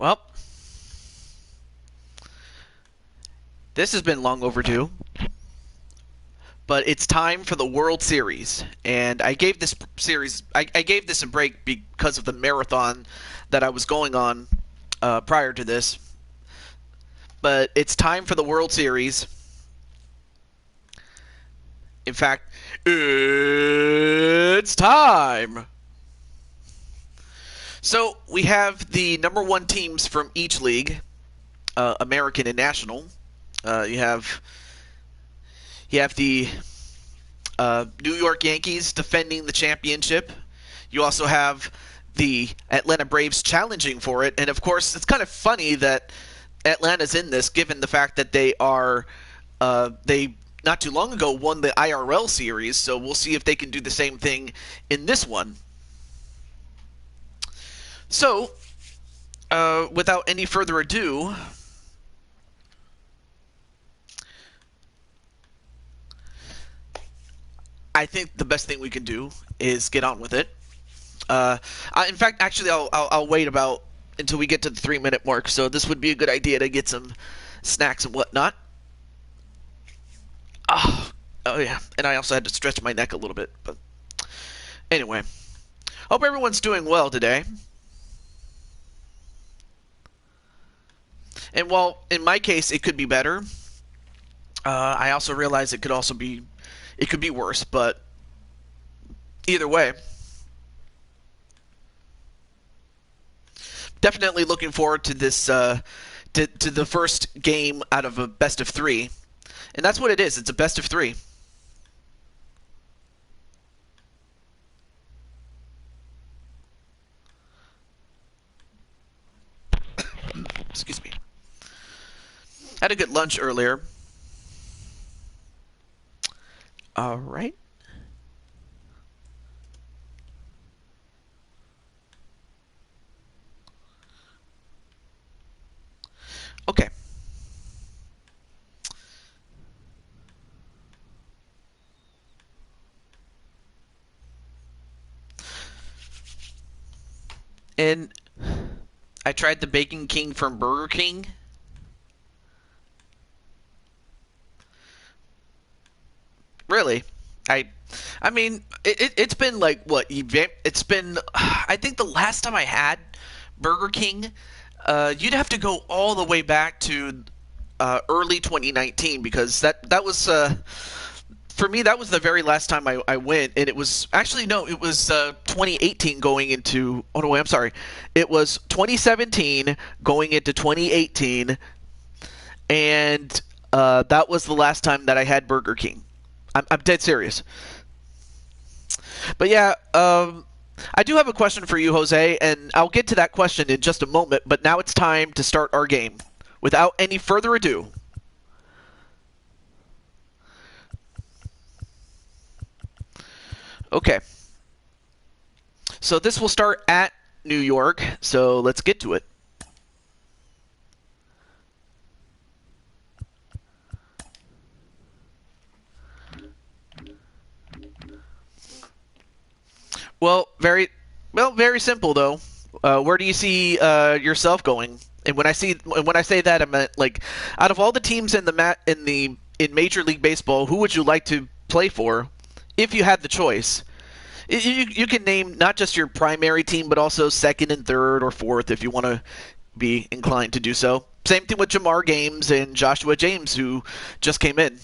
Well, this has been long overdue, but it's time for the World Series. And I gave this series, I gave this a break because of the marathon that I was going on prior to this. But it's time for the World Series. In fact, it's time! So we have the number one teams from each league, American and National. You have the New York Yankees defending the championship. You also have the Atlanta Braves challenging for it. And of course, it's kind of funny that Atlanta's in this, given the fact that they not too long ago won the IRL series. So we'll see if they can do the same thing in this one. So, without any further ado, I think the best thing we can do is get on with it. In fact, actually, I'll wait about until we get to the 3-minute mark. So this would be a good idea to get some snacks and whatnot. Oh yeah, and I also had to stretch my neck a little bit. But anyway, hope everyone's doing well today. And while in my case it could be better, I also realize it could be worse. But either way, definitely looking forward to this to the first game out of a best of 3, and that's what it is. It's a best of 3. Excuse me. Had a good lunch earlier. All right. Okay. And I tried the Bacon King from Burger King. Really? I mean, it's been like, what? It's been, I think the last time I had Burger King, you'd have to go all the way back to early 2019, because that was, for me, that was the very last time I went, and it was, actually, no, it was 2018 going into, oh no, I'm sorry, it was 2017 going into 2018, and that was the last time that I had Burger King. I'm dead serious. But yeah, I do have a question for you, Jose, and I'll get to that question in just a moment, but now it's time to start our game. Without any further ado. Okay. So this will start at New York, so let's get to it. Well, very simple though. Where do you see yourself going? And when I say that, I meant, like, out of all the teams in Major League Baseball, who would you like to play for, if you had the choice? You can name not just your primary team, but also second and third or fourth, if you want to be inclined to do so. Same thing with Jamar Games and Joshua James, who just came in.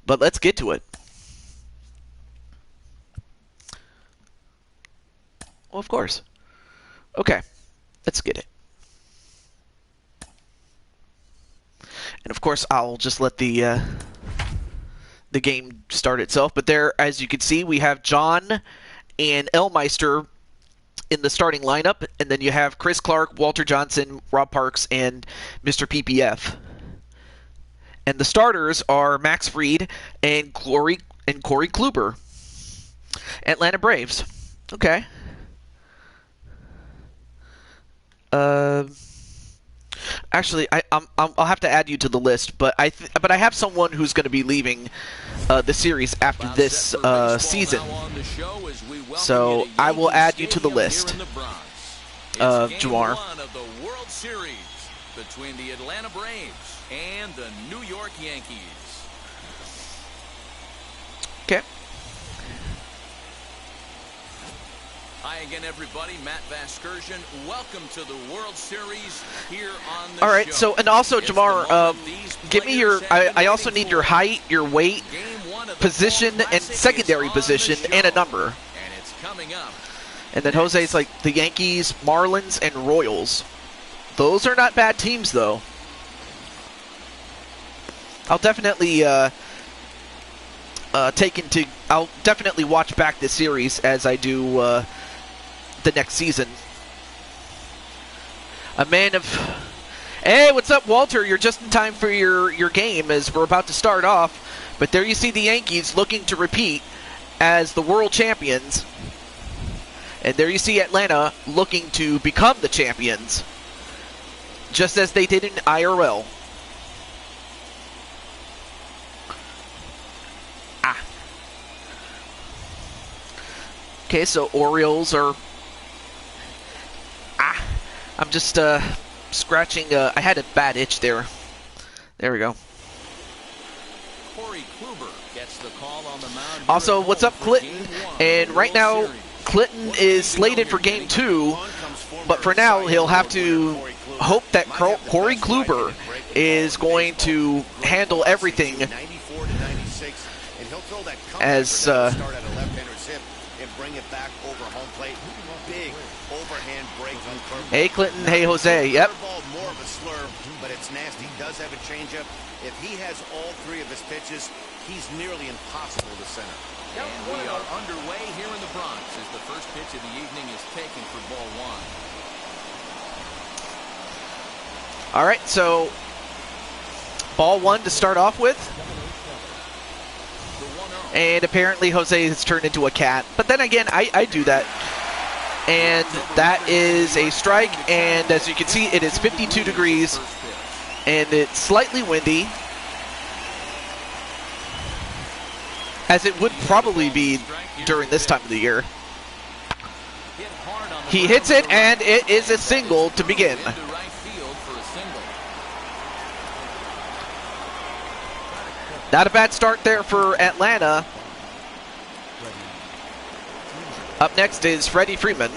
But let's get to it. Well, of course. Okay, let's get it. And of course, I'll just let the game start itself. But there, as you can see, we have John and Elmeister in the starting lineup, and then you have Chris Clark, Walter Johnson, Rob Parks, and Mr. PPF. And the starters are Max Fried and Corey Kluber. Atlanta Braves. Okay. Actually, I'll have to add you to the list, but I have someone who's going to be leaving the series after this season, so I will add you to the list. Jamar. One of the World Series between the Atlanta Braves and the New York Yankees. Okay. Hi again, everybody. Matt Vasgersian. Welcome to the World Series here on the All right. show. So, and also, It's Jamar, give me your. I also need your height, your weight, position, and secondary position, and a number. And it's coming up. And then Jose's like the Yankees, Marlins, and Royals. Those are not bad teams, though. I'll definitely I'll definitely watch back this series as I do the next season. A man of... Hey, what's up, Walter? You're just in time for your game as we're about to start off. But there you see the Yankees looking to repeat as the world champions. And there you see Atlanta looking to become the champions, just as they did in IRL. Okay, so Orioles are... I'm just scratching... I had a bad itch there. There we go. Corey Kluber gets the call on the mound. Also, what's up, Clinton? And right now, Clinton is slated for Game 2, but for now, he'll have to hope that Corey Kluber is going to handle everything as... Hey, Clinton. Hey, Jose. Yep. More of a slurve, but it's nasty. Does have a changeup. If he has all three of his pitches, he's nearly impossible to center. And we are underway here in the Bronx as the first pitch of the evening is taken for ball one. All right, so ball one to start off with. And apparently Jose has turned into a cat. But then again, I do that. And that is a strike, and as you can see, it is 52 degrees, and it's slightly windy, as it would probably be during this time of the year. He hits it, and it is a single to begin. Not a bad start there for Atlanta. Up next is Freddie Freeman.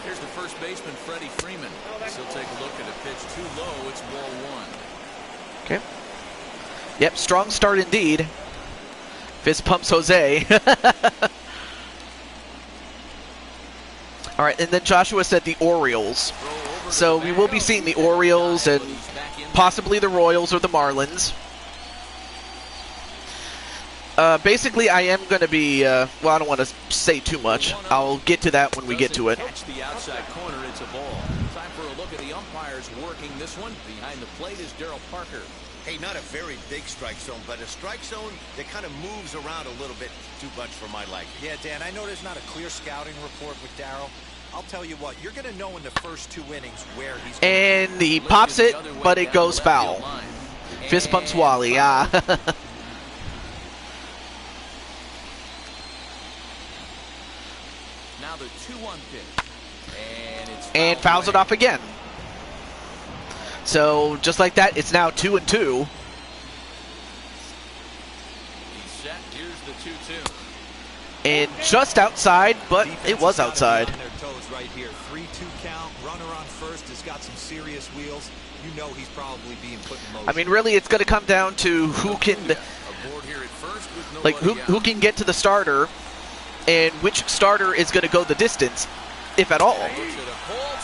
Here's the first baseman, Freddie Freeman. He'll take a look at a pitch too low. It's ball one. Okay. Yep, strong start indeed. Fist pumps Jose. All right, and then Joshua said the Orioles. So we will be seeing the Orioles and possibly the Royals or the Marlins. Basically, I am going to be, well, I don't want to say too much. I'll get to that when we get to it. Catch the outside corner, it's a ball. Time for a look at the umpires working this one. Behind the plate is Darryl Parker. Hey, not a very big strike zone, but a strike zone that kind of moves around a little bit too much for my liking. Yeah, Dan, I know there's not a clear scouting report with Darryl. I'll tell you what, you're going to know in the first two innings where he's going. And he pops it, but it goes foul. Fist pumps Wally, Now the 2-1 pitch. And fouls it off again. So just like that, it's now 2-2. He's set. Here's the 2-2. And just outside, but it was outside. On their toes right here. 3-2 count. Runner on first has got some serious wheels. You know he's probably being put in motion. I mean, really, it's going to come down to who can, like, who can get to the starter, and which starter is going to go the distance, if at all.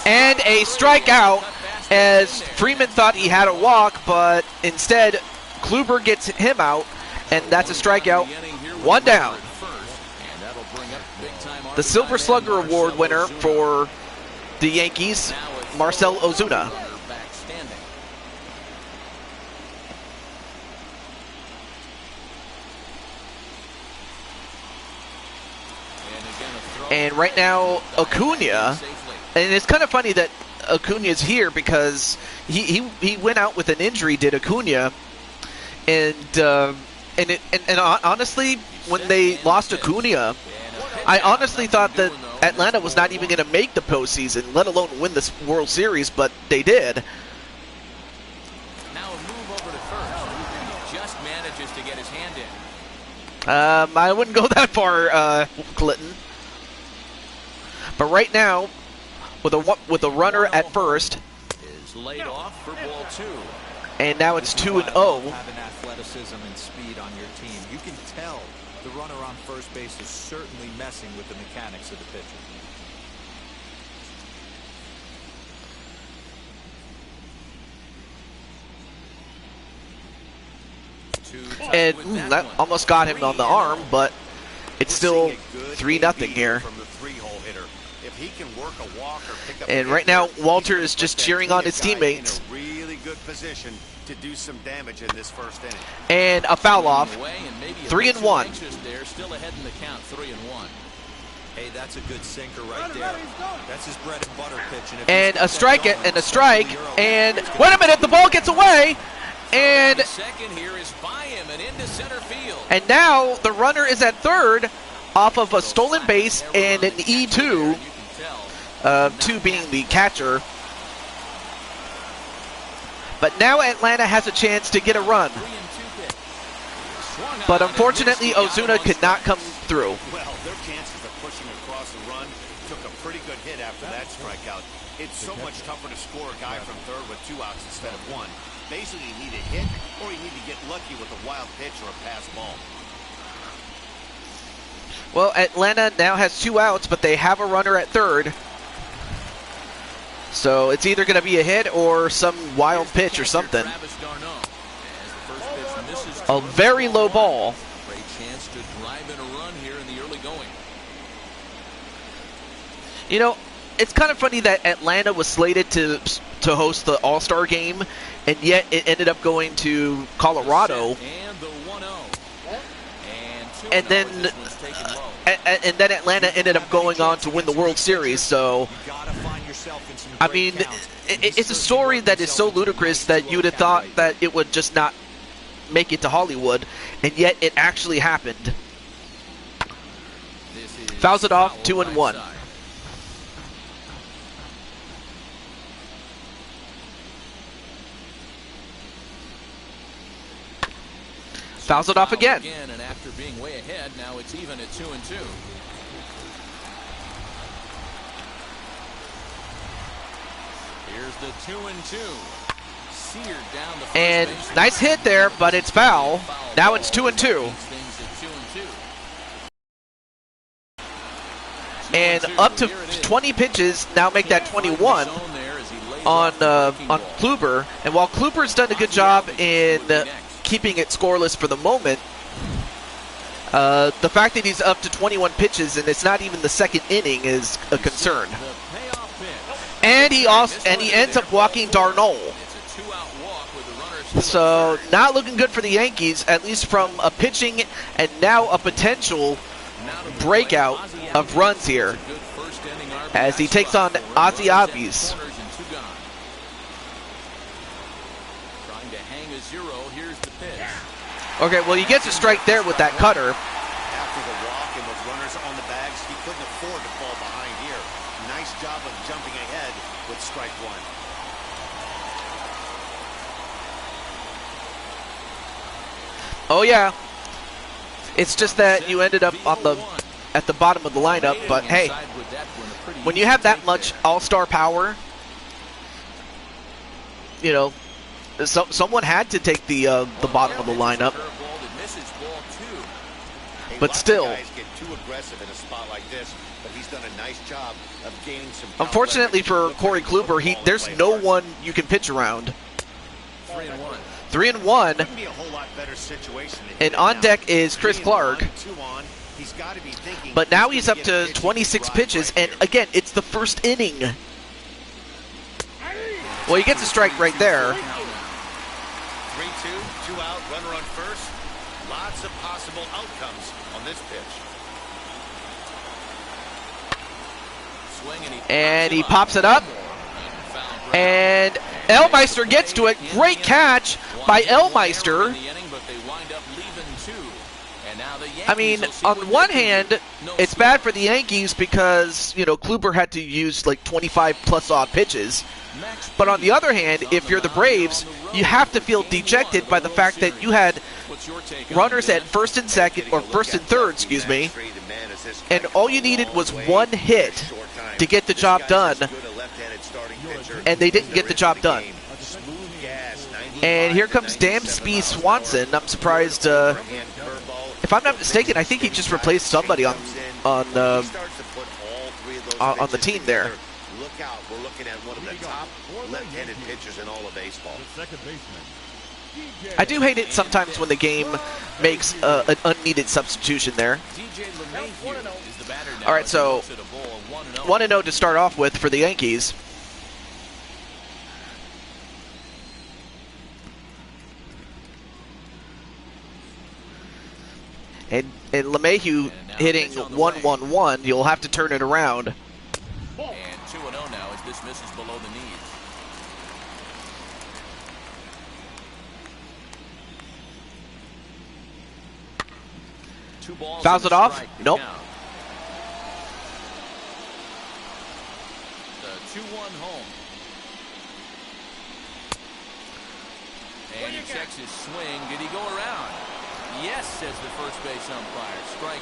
And a strikeout, as Freeman thought he had a walk, but instead Kluber gets him out, and that's a strikeout. One down. The Silver Slugger Award winner for the Yankees, Marcel Ozuna. And right now, Acuna, and it's kind of funny that Acuna's here because he went out with an injury, did Acuna, and honestly, when they lost Acuna, I honestly thought that Atlanta was not even going to make the postseason, let alone win this World Series, but they did. Now a move over to first. He just manages to get his hand in. I wouldn't go that far, Clinton. But right now, with a runner at first, Is laid off for ball 2. and now it's 2-0. Having athleticism and speed on your team, you can tell the runner on first base is certainly messing with the mechanics of the pitcher. And that almost got him on the arm, but it's still 3-0 here. From the 3-hole hitter. If he can work a walk or pick up And a right hit, now, Walter is he can just put that cheering on his guy teammates. in a really good position to do some damage in this first inning. And a foul off. 3-1. There, still ahead in the count, 3-1. Hey, that's a good sinker right there. That's his bread and butter pitch. And a strike, and a strike, and wait a minute, the ball gets away, and The second here is by him and into center field. and now the runner is at third off of a stolen base and an E2, You can tell. 2 being the catcher. But now Atlanta has a chance to get a run. 3-2 pitch. Swung But on and unfortunately, missed the Ozuna out could on not strike. come through. Well, their chances of pushing across the run took a pretty good hit after that strikeout. It's so much tougher to score a guy from third with 2 outs instead of 1. Basically, you need a hit or you need to get lucky with a wild pitch or a pass ball. Well, Atlanta now has 2 outs, but they have a runner at third. So it's either going to be a hit or some wild pitch or something. Travis Darno. As the first pitch misses A very low ball. Great chance to drive in a run here in the early going. You know, it's kind of funny that Atlanta was slated to host the All-Star game, and yet it ended up going to Colorado. And the 1-0. And 2-0 And then, as this one's taken low. and then Atlanta ended up going on to win the World Series. So, You gotta find yourself in some I great mean, counts. it's a story that is so ludicrous that you would have thought that it would just not make it to Hollywood, and yet it actually happened. This is Fouls it off, foul 2-1. right side. Fouls it off Foul again. And after being way ahead, now it's even at 2-2. Here's the 2-2. Seared down the first And base. nice hit there, but it's foul. Now it's 2-2. Keeps things at 2-2. And up to 20 pitches now make that 21 on Kluber. And while Kluber's done a good job in keeping it scoreless for the moment, the fact that he's up to 21 pitches and it's not even the second inning is a concern. And he ends up walking Darnold. So not looking good for the Yankees, at least from a pitching and now a potential breakout of runs here as he takes on Ozzy Albies. Trying to hang a 0. Here's the pitch. Okay, well, he gets a strike there with that cutter. After the walk and with runners on the bags, he couldn't afford to fall behind here. Nice job of jumping ahead with strike 1. Oh yeah, it's just that you ended up at the bottom of the lineup. But hey, when you have that much all-star power, you know, someone had to take the bottom of the lineup. But still, Guys get too aggressive in a spot like this, but he's done a nice job of gaining some. unfortunately for Corey Kluber, there's no one you can pitch around. 3-1. 3-1, Couldn't be a whole lot better situation to hit and it on now. deck is Chris 3-1, Clark. 2 on. He's got to be thinking But now he's he's up gonna to get a 26 pitch pitches, right and here. again, it's the first inning. Well, he gets a strike right there. 3-2, 2 out, runner on first. Lots of possible outcomes on this pitch. Swing And he pops it up. And Elmeister gets to it. Great catch by Elmeister. I mean, on one hand, it's bad for the Yankees because, you know, Kluber had to use like 25+ odd pitches. But on the other hand, if you're the Braves, you have to feel dejected by the fact that you had runners at first and second, or first and third, excuse me, and all you needed was one hit to get the job done, and they didn't get the job done. And here comes Dansby Swanson. I'm surprised. If I'm not mistaken, I think he just replaced somebody on the team there. Look out, we're looking at one of the top left-handed pitchers in all of baseball. I do hate it sometimes when the game makes an unneeded substitution there. All right, so 1-0 to start off with for the Yankees. And LeMahieu hitting 1-1-1. You'll have to turn it around. And 2-0 now as this misses below the knees. Two balls. Fouls it off? Nope. The 2-1 home. And he checks his swing. Did he go around? Yes, says the first base umpire. Strike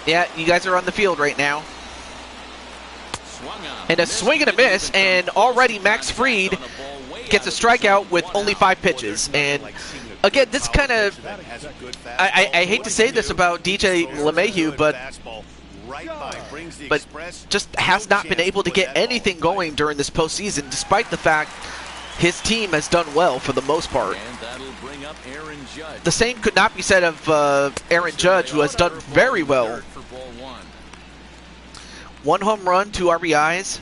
2. Yeah, you guys are on the field right now. And a swing and a miss, and already Max Fried gets a strikeout with only 5 pitches. And again, this kind of, I hate to say this about DJ LeMahieu, but just has not been able to get anything going during this postseason, despite the fact his team has done well for the most part. The same could not be said of Aaron Judge, who has done very well. 1 home run, 2 RBIs,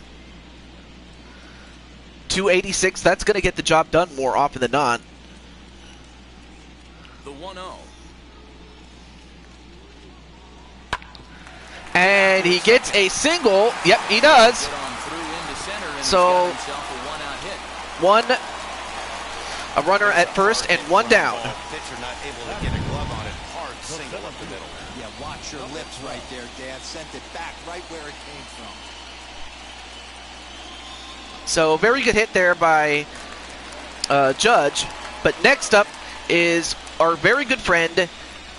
286. That's going to get the job done more often than not. The 1-0. And he gets a single. Yep, he does. So a runner at first and 1 down. Pitcher not able to get a glove on it. Hard single up the middle. Yeah, watch your lips right there, Dad. Sent it back right where it came from. So very good hit there by Judge. But next up is our very good friend,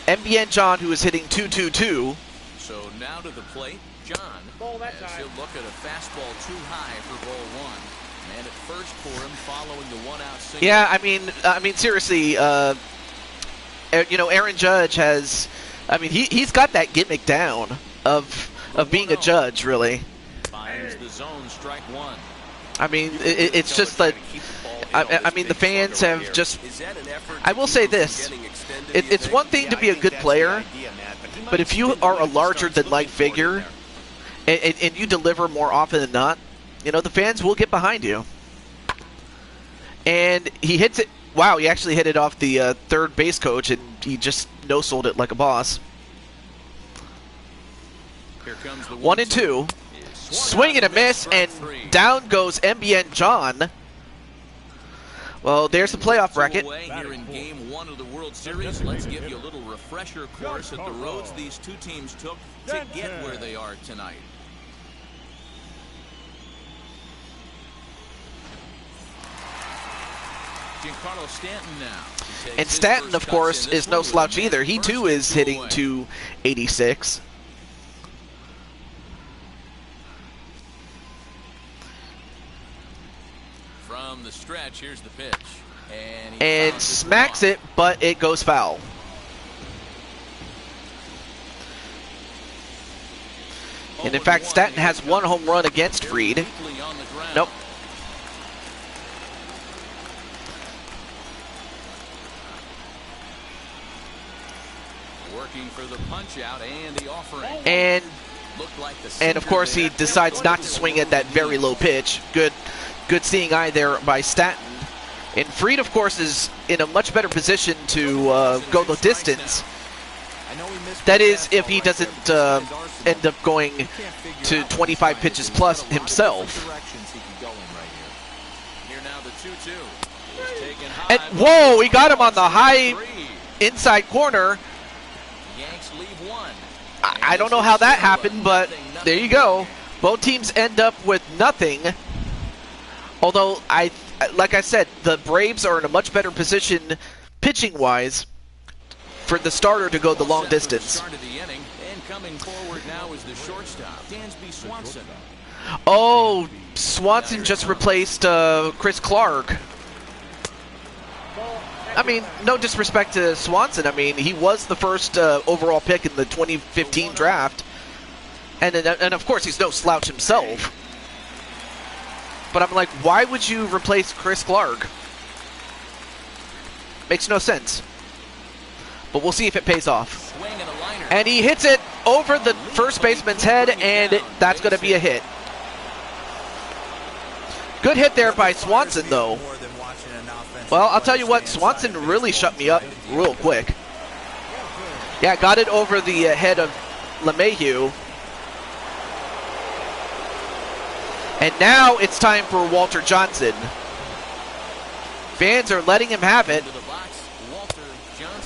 MBN John, who is hitting 2-2-2. So now to the plate, John. As he'll look at a fastball too high for ball 1. Man at first for him following the 1-out single. Yeah, I mean, seriously, you know, Aaron Judge has, I mean, he's got that gimmick down of being a judge, really. Finds the zone, strike 1. I mean, it's just that, I mean, the fans have just, I will say this, it's one thing to be a good player, but if you are a larger-than-life figure, and you deliver more often than not, you know, the fans will get behind you. And he hits it. Wow, he actually hit it off the third base coach, and he just no-sold it like a boss. Here comes the 1-2. Swing and a miss, and down goes MBN John. Well, there's the playoff bracket. Here in Game 1 of the World Series, let's give you a little refresher course at the roads these two teams took to get where they are tonight. Giancarlo Stanton now. And Stanton, of course, is no slouch either. He, too, is hitting 286. From the stretch, here's the pitch. And smacks it, but it goes foul. And in fact, Stanton has 1 home run against Fried. Nope. Working for the punch out and the offering. And of course, he decides not to swing at that very low pitch. Good seeing eye there by Stanton. And Fried, of course, is in a much better position to go the distance. That is, if he doesn't end up going to 25 pitches plus himself. Here now the 2-2. And whoa, he got him on the high inside corner. Yanks leave one. I don't know how that happened, but there you go. Both teams end up with nothing. Although, like I said, the Braves are in a much better position pitching-wise for the starter to go the long distance. Coming forward now is the shortstop, Dansby Swanson. Oh, Swanson just replaced Chris Clark. I mean, no disrespect to Swanson. I mean, he was the first overall pick in the 2015 draft. And of course, he's no slouch himself. But I'm like, why would you replace Chris Clark? Makes no sense. But we'll see if it pays off. And he hits it over the first baseman's head, and that's going to be a hit. Good hit there by Swanson, though. Well, I'll tell you what, Swanson really shut me up real quick. Yeah, got it over the head of LeMahieu. And now it's time for Walter Johnson. Fans are letting him have it,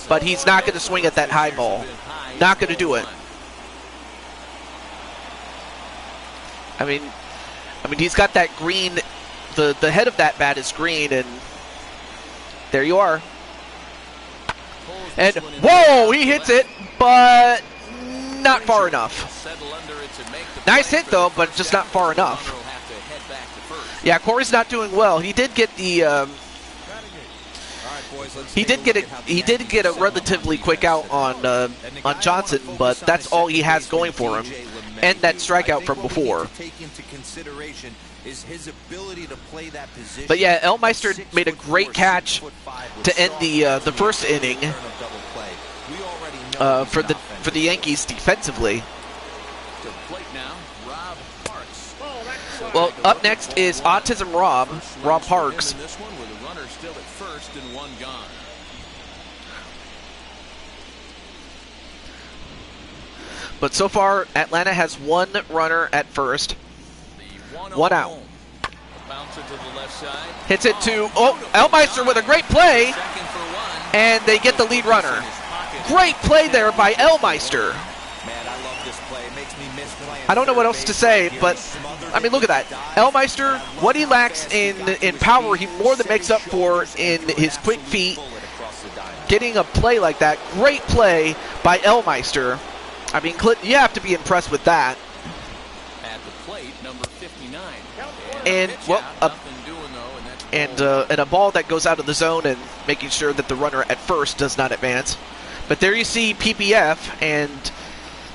but he's not going to swing at that high ball. Not going to do it. I mean, he's got that green. The head of that bat is green, and there you are. And whoa, he hits it, but not far enough. Nice hit though, but just not far enough. Yeah, Corey's not doing well. He did get the. He did get a relatively quick out on Johnson, but that's all he has going for him, and that strikeout from before. But yeah, Elmeister made a great catch to end the first inning for the Yankees defensively. Well, up next is Autism Rob Parks. Still at first and one gone. But so far, Atlanta has one runner at first. One out. Bounce it to the left side. Hits it to Elmeister with a great play, and they get the lead runner. Great play there by Elmeister. I don't know what else to say, but I mean, look at that. Elmeister, what he lacks in power, he more than makes up for in his quick feet. Getting a play like that, great play by Elmeister. I mean, you have to be impressed with that. At the plate, number 59. And well, and a ball that goes out of the zone and making sure that the runner at first does not advance. But there you see PPF, and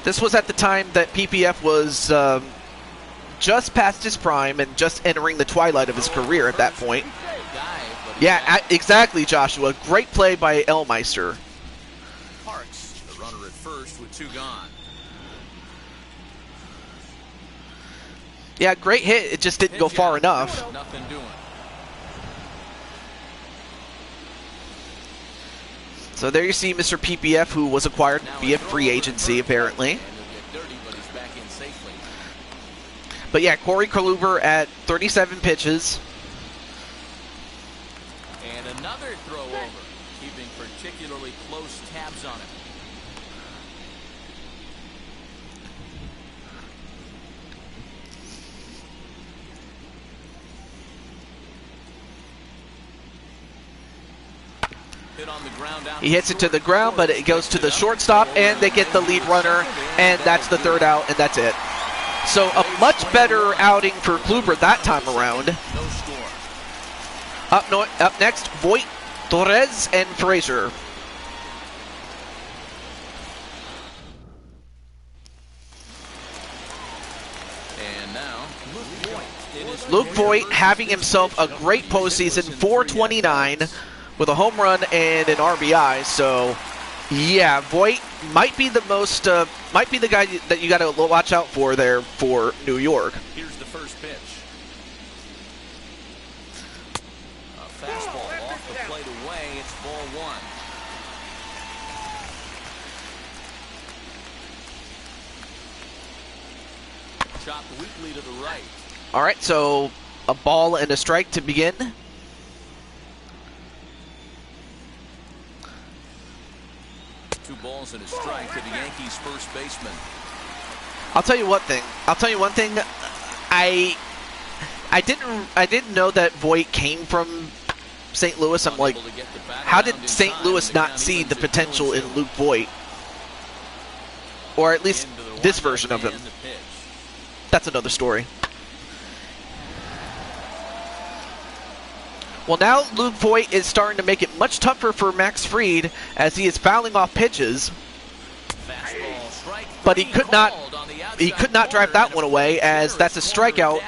this was at the time that PPF was just past his prime and just entering the twilight of his career at that point. Yeah, exactly, Joshua. Great play by Elmeister. Parks, the runner at first with two gone. Yeah, great hit. It just didn't go far enough. Nothing doing. So there you see Mr. PPF, who was acquired via free agency, apparently. But yeah, Corey Kluber at 37 pitches. And another throw over, keeping particularly close tabs on it. He hits it to the ground, but it goes to the shortstop, and they get the lead runner, and that's the third out, and that's it. So a much better outing for Kluber that time around. Up next, Voit, Torres, and Frazier. And now, Luke Voit having himself a great postseason, 429 with a home run and an RBI. So, yeah, Voit might be the guy that you got to watch out for there for New York. Here's the first pitch. A fastball off the plate away. It's ball one. Chopped weakly to the right. All right, so a ball and a strike to begin. balls and a strike to the Yankees first baseman. I'll tell you one thing. I didn't know that Voit came from St. Louis. I'm like, how did St. Louis not see the potential in Luke Voit? Or at least this version of him. That's another story. Well, now Luke Voit is starting to make it much tougher for Max Fried as he is fouling off pitches. But he could not drive that one away, as that's a strikeout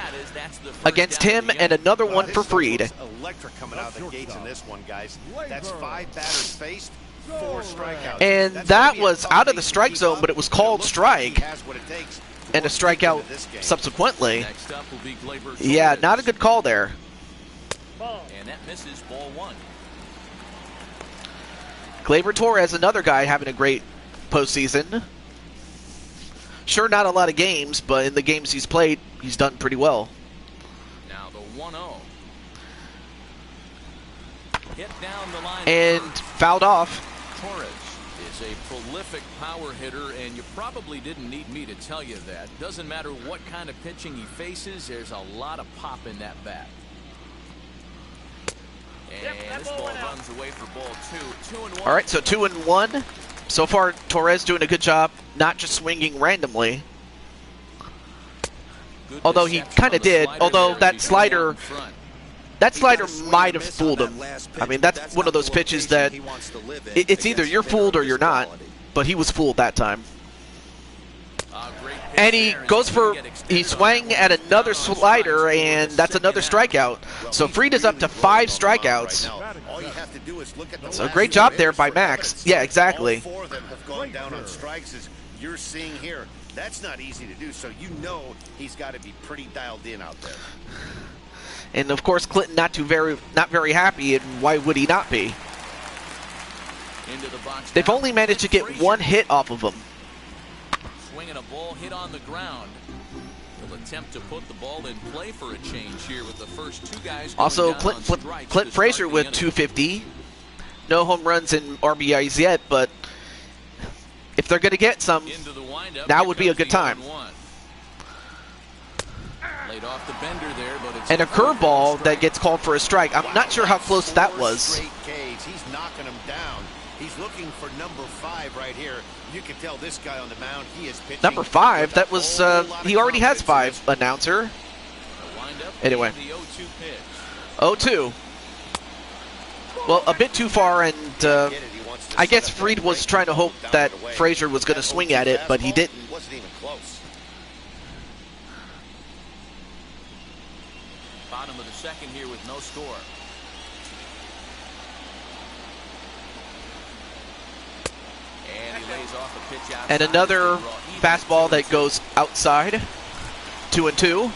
against him and another one for Fried. Electric coming out of the gates in this one, guys. That's 5 batters faced, 4 strikeouts. And that was out of the strike zone, but it was called strike. And a strikeout subsequently. Yeah, not a good call there. And that misses ball 1. Gleyber Torres, another guy having a great postseason. Sure, not a lot of games, but in the games he's played, he's done pretty well. Now the 1-0. Hit down the line and fouled off. Torres is a prolific power hitter, and you probably didn't need me to tell you that. Doesn't matter what kind of pitching he faces, there's a lot of pop in that bat. And this ball runs away for ball 2. 2-1. All right, so 2-1. So far, Torres doing a good job, not just swinging randomly. Good although he kind of did. Although that slider might have fooled him. I mean, that's one of those pitches that it's either you're fooled or you're not. But he was fooled that time. And he swang at another slider, and that's another strikeout. So Fried is up to 5 strikeouts. So great job there by Max. Yeah, exactly. All 4 of them have gone down on strikes, as you're seeing here. That's not easy to do, so you know he's got to be pretty dialed in out there. And of course, Clinton not very happy, and why would he not be? Into the box. They've only managed to get 1 hit off of him. Swinging a ball hit on the ground. He'll attempt to put the ball in play for a change here with the first 2 guys. Also, Clint Frazier with 250. No home runs and RBIs yet, but if they're going to get some, now would be a good time. Laid off the bender there, but it's and a curveball that gets called for a strike. I'm not sure how close that was. He's knocking him down. He's looking for number 5 right here. You can tell this guy on the mound, he is pitching. Number 5, that was, he already has 5, announcer. Anyway. 0-2. Well, a bit too far, and I guess Fried was trying to hope that Frazier was going to swing at it, but he didn't. Wasn't even close. Bottom of the second here with no score. And he lays off a pitch outside. And another fastball that goes outside. 2-2.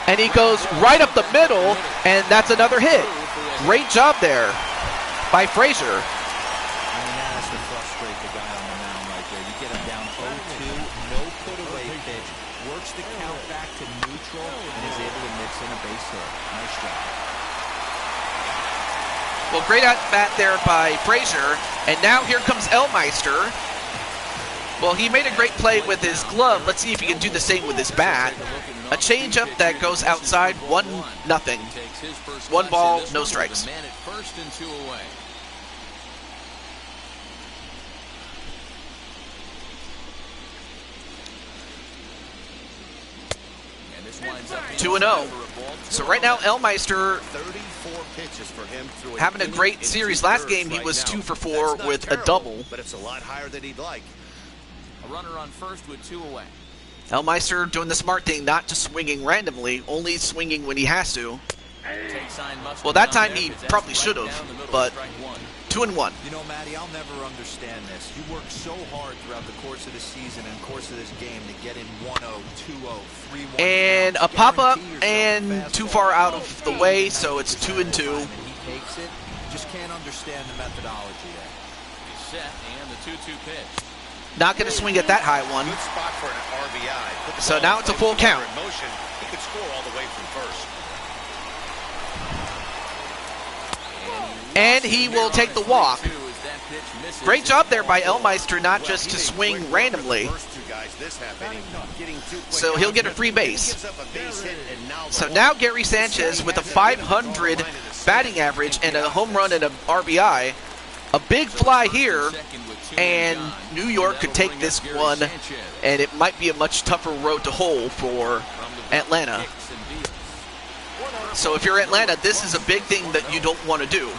And he goes right up the middle, and that's another hit. Great job there by Frazier. I mean, that has to frustrate the guy on the mound right there. You get him down 0-2, no put-away pitch, works the count back to neutral, and is able to mix in a base hit. Nice job. Well, great at-bat there by Frazier, and now here comes Elmeister. Well, he made a great play with his glove. Let's see if he can do the same with his bat. A changeup that goes outside, 1-0. 1 ball, no strikes. Man at first and 2 away. And this winds up 2-0. So right now, Elmeister 34 pitches for him through having a great series. Last game, he was 2 for 4 with a double. But it's a lot higher than he'd like. A runner on first with 2 away. Elmeister doing the smart thing, not just swinging randomly, only swinging when he has to. Well, that time he probably should have, but 2-1. You know, Matty, I'll never understand this. You work so hard throughout the course of the season and course of this game to get in 1-0, 2-0, 3-1. And a pop-up and too far out of the way, so it's 2-2. He takes it. Just can't understand the methodology there. He's set, and the 2-2 pitch. Not going to swing at that high one. Good spot for an RBI. So now it's a full count. In motion, he could score all the way from first. And he And he will take the walk. Great job there by Elmeister, not just to swing randomly. So he'll get a free base. So now Gary Sanchez with a 500 batting average and a home run and a RBI. A big fly here, and New York could take this one, and it might be a much tougher road to hoe for Atlanta. So if you're Atlanta, this is a big thing that you don't want to do.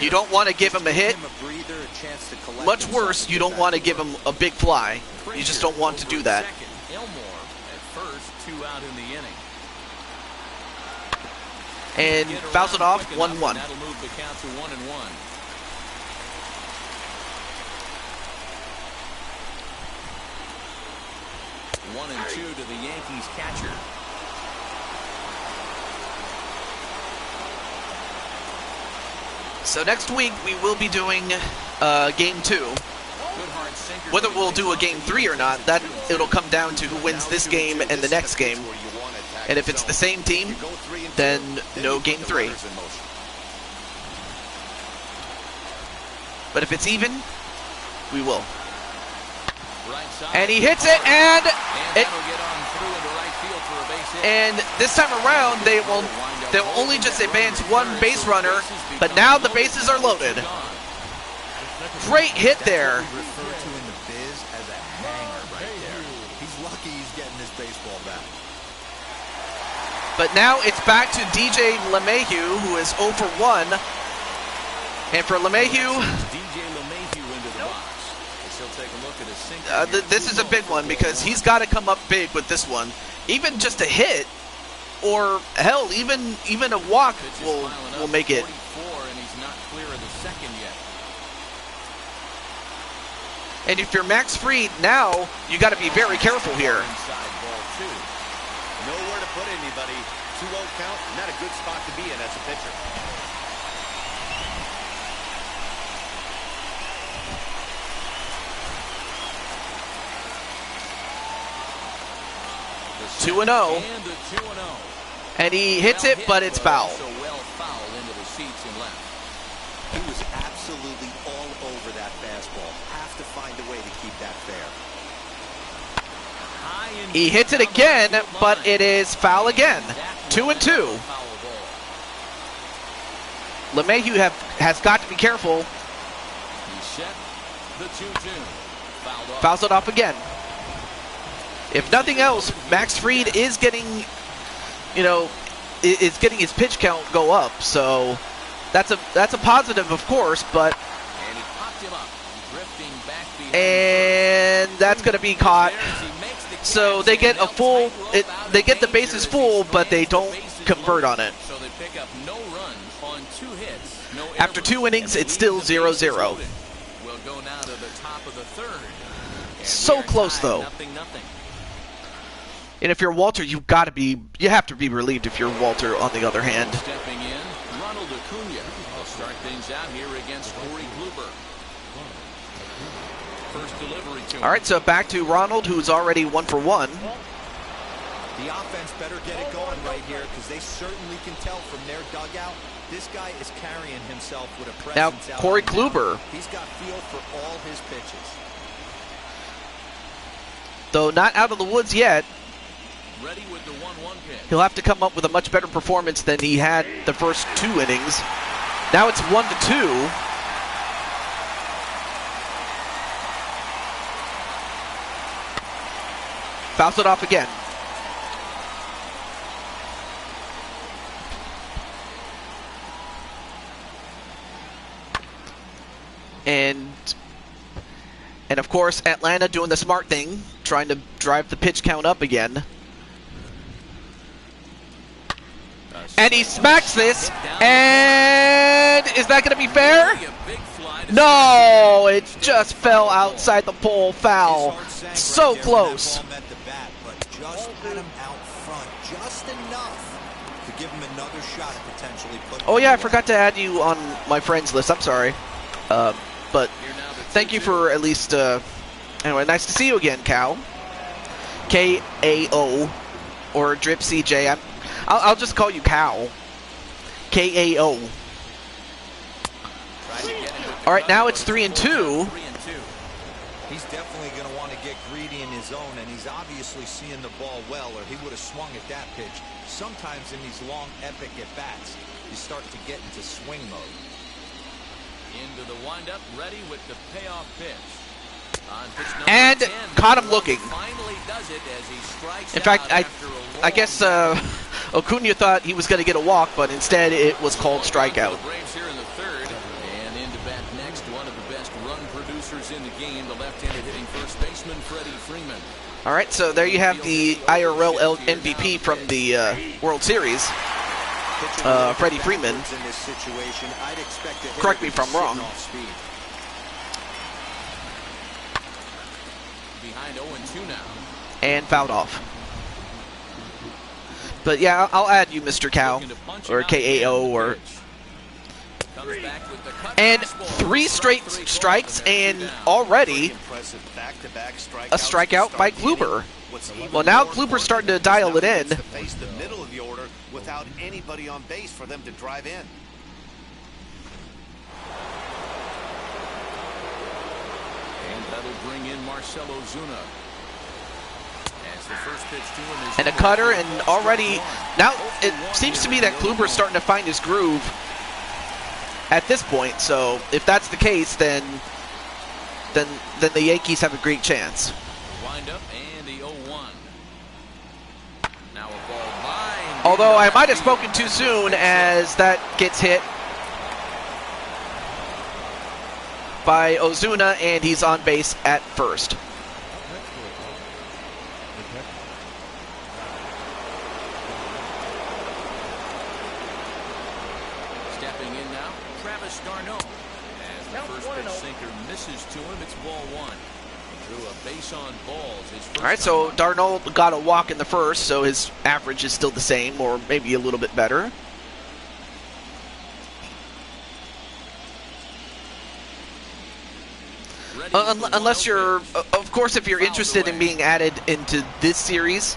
You don't want to give him a hit. Much worse, you don't want to give him a big fly. You just don't want to do that. And fouls it off, 1-1. That'll move the count to 1-1. One and two to the Yankees catcher. So next week we will be doing Game 2. Whether we'll do a Game 3 or not, that it'll come down to who wins this game and the next game. And if it's the same team, then no Game 3. But if it's even, we will. And he hits it, and this time around they'll only just advance one base runner, but now the bases are loaded. Great hit there. But now it's back to DJ LeMahieu, who is 0 for 1. And for LeMahieu, this is a big one because he's got to come up big with this one. Even just a hit, or hell, even a walk will make it. And if you're Max Fried now, you got to be very careful here. Nowhere to put anybody. 2-0 count, not a good spot to be in as a pitcher. The 2-0. And he hits it, but it's foul. He was absolutely all over that fastball. Have to find a way to keep that fair. He hits it again, but it is foul again. 2-2. LeMahieu has got to be careful. Fouls it off again. If nothing else, Max Fried is getting, is getting his pitch count go up. So that's a positive, of course, but. And that's going to be caught. So they get a full, they get the bases full, but they don't convert on it. After 2 innings, it's still 0-0. So close, though. And if you're Walter, you have to be relieved if you're Walter, on the other hand. Stepping in, Ronald Acuna will start things out here against Corey Kluber. First delivery to him. All right, so back to Ronald, who's already 1 for 1. The offense better get it going right here because they certainly can tell from their dugout. This guy is carrying himself with a presence. Now, Corey Kluber. He's got feel for all his pitches. Though not out of the woods yet. Ready with the 1-1 pitch. He'll have to come up with a much better performance than he had the first 2 innings. Now it's 1-2. Fouls it off again. And of course, Atlanta doing the smart thing, trying to drive the pitch count up again. And he smacks this, and is that going to be fair? No, it just fell outside the pole, foul. So close. Oh yeah, I forgot to add you on my friends list. I'm sorry. But thank you for at least, anyway, nice to see you again, Cal. K-A-O, or Drip CJ. I'll just call you Cal. K-A-O. All right, now it's 3-2. 3-2. He's definitely going to want to get greedy in his zone, and he's obviously seeing the ball well, or he would have swung at that pitch. Sometimes in these long, epic at-bats, you start to get into swing mode. Into the windup, ready with the payoff pitch. On pitch number And 10, caught him looking. Finally does it as he strikes In fact, out after a I guess Ozuna thought he was going to get a walk, but instead it was called strikeout. The Braves here in the third, and into bat next, one of the best run producers in the game, the left-handed hitting first baseman Freddie Freeman. All right, so there you have the IRL MVP from the World Series, Freddie Freeman. Correct me if I'm wrong. Behind 0-2 now. And fouled off. But yeah, I'll add you, Mr. Cow, or KAO, or... And 3 straight strikes, and already a strikeout by Kluber. Well, now Kluber's starting to dial it in. Face the middle of the order without anybody on base for them to drive in. And that'll bring in Marcel Ozuna. As the first pitch to him is And a cutter, and already... Now, it seems to me that Kluber's starting to find his groove at this point, so if that's the case, then the Yankees have a great chance. wind up and the 0-1. Now a ball by. Although I might have spoken too soon, as that gets hit by Ozuna, and he's on base at first. As the first pitch sinker misses to him, it's ball 1. He drew a base on balls. His first All right, so Darnold got a walk in the first, so his average is still the same, or maybe a little bit better. Unless you're, of course, if you're interested in being added into this series,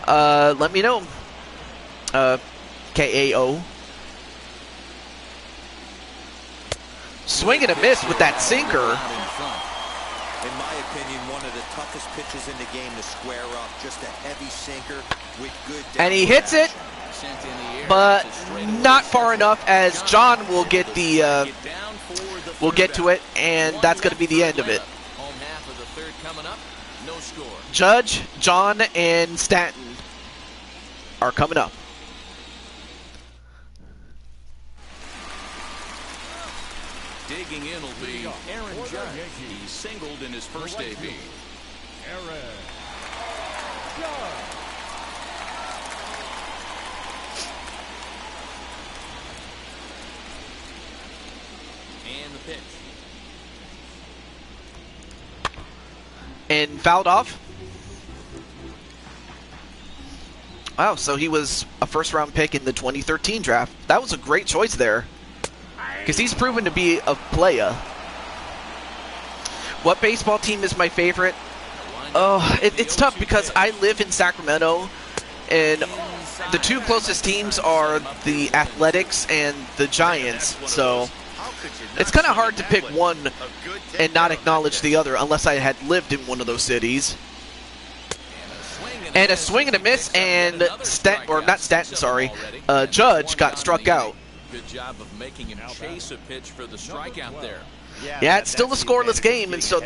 let me know. KAO. Swing and a miss with that sinker. In my opinion, one of the toughest pitches in the game to square up. Just a heavy sinker with good. And he hits it, but not far enough, as John will get the will get to it, and that's going to be the end of it. Home half of the third coming up. No score. Judge, John, and Stanton are coming up. Digging in will be Aaron Judge. He singled in his first AB. Aaron Judge. And the pitch. And fouled off. Wow, so he was a first-round pick in the 2013 draft. That was a great choice there, because he's proven to be a player. What baseball team is my favorite? Oh, it's tough because I live in Sacramento, and the 2 closest teams are the Athletics and the Giants, so it's kind of hard to pick one and not acknowledge the other unless I had lived in one of those cities. And a swing and a miss, and Judge got struck out. Good job of making him chase a pitch for the strikeout there. Yeah, it's still a scoreless game, and so